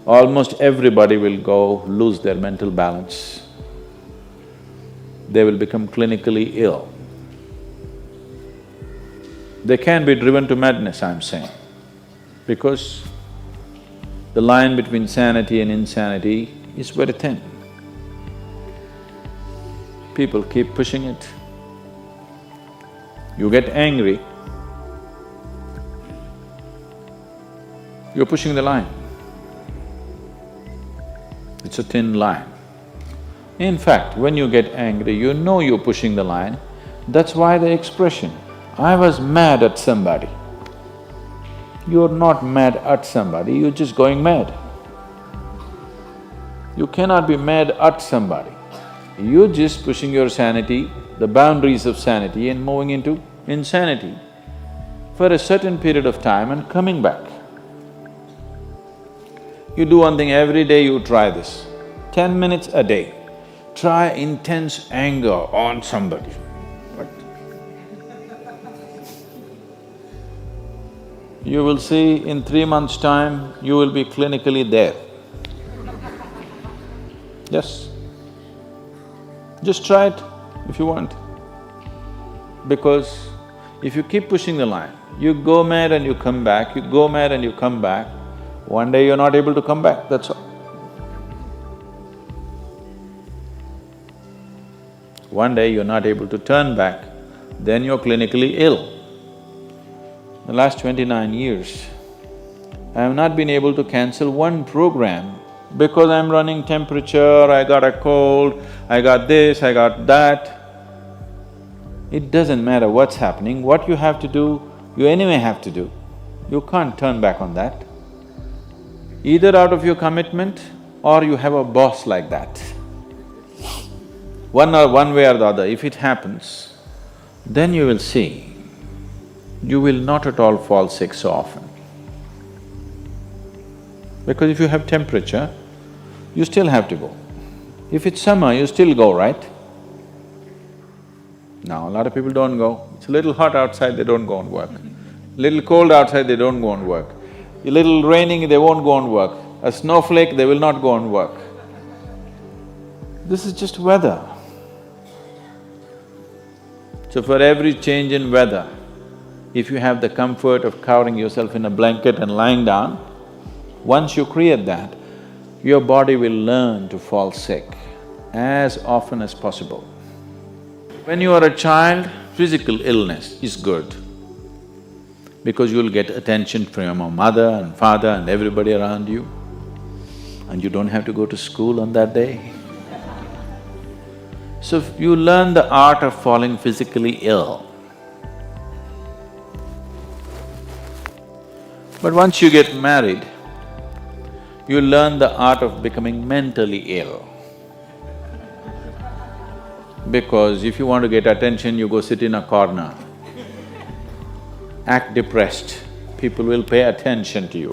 almost everybody will lose their mental balance. They will become clinically ill. They can be driven to madness, I'm saying, because the line between sanity and insanity is very thin. People keep pushing it. You get angry, you're pushing the line. It's a thin line. In fact, when you get angry, you know you're pushing the line. That's why the expression, "I was mad at somebody." You're not mad at somebody, you're just going mad. You cannot be mad at somebody. You're just pushing your sanity, the boundaries of sanity, and moving into insanity for a certain period of time and coming back. You do one thing every day, you try this. 10 minutes a day, try intense anger on somebody. What? You will see in 3 months' time, you will be clinically there. Yes. Just try it if you want. Because if you keep pushing the line, you go mad and you come back, you go mad and you come back, one day you're not able to come back, that's all. One day you're not able to turn back, then you're clinically ill. The last 29 years, I have not been able to cancel one program because I'm running temperature, I got a cold, I got this, I got that. It doesn't matter what's happening, what you have to do, you anyway have to do. You can't turn back on that. Either out of your commitment or you have a boss like that. One way or the other, if it happens, then you will see, you will not at all fall sick so often. Because if you have temperature, you still have to go. If it's summer, you still go, right? Now, a lot of people don't go. It's a little hot outside, they don't go and work. Little cold outside, they don't go and work. A little raining, they won't go and work. A snowflake, they will not go and work. This is just weather. So for every change in weather, if you have the comfort of covering yourself in a blanket and lying down, once you create that, your body will learn to fall sick as often as possible. When you are a child, physical illness is good because you'll get attention from your mother and father and everybody around you, and you don't have to go to school on that day. So you learn the art of falling physically ill. But once you get married, you learn the art of becoming mentally ill. Because if you want to get attention, you go sit in a corner, act depressed, people will pay attention to you.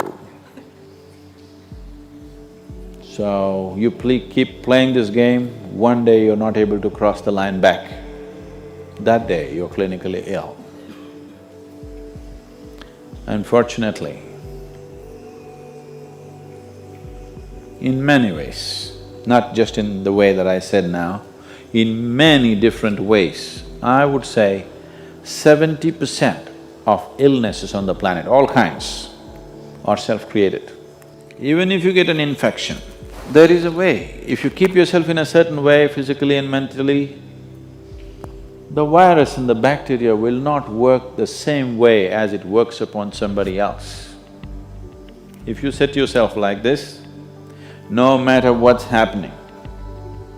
So you keep playing this game, one day you're not able to cross the line back. That day you're clinically ill. Unfortunately, in many ways, not just in the way that I said now, in many different ways, I would say 70% of illnesses on the planet, all kinds, are self-created. Even if you get an infection, there is a way. If you keep yourself in a certain way, physically and mentally, the virus and the bacteria will not work the same way as it works upon somebody else. If you set yourself like this, no matter what's happening,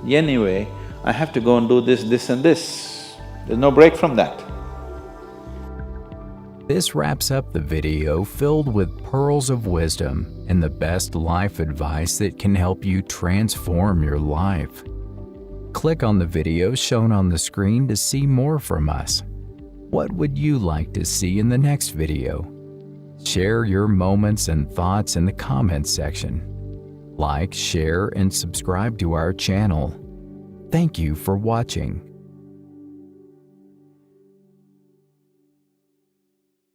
anyway, I have to go and do this, this and this. There's no break from that. This wraps up the video filled with pearls of wisdom and the best life advice that can help you transform your life. Click on the videos shown on the screen to see more from us. What would you like to see in the next video? Share your moments and thoughts in the comments section. Like, share, and subscribe to our channel. Thank you for watching.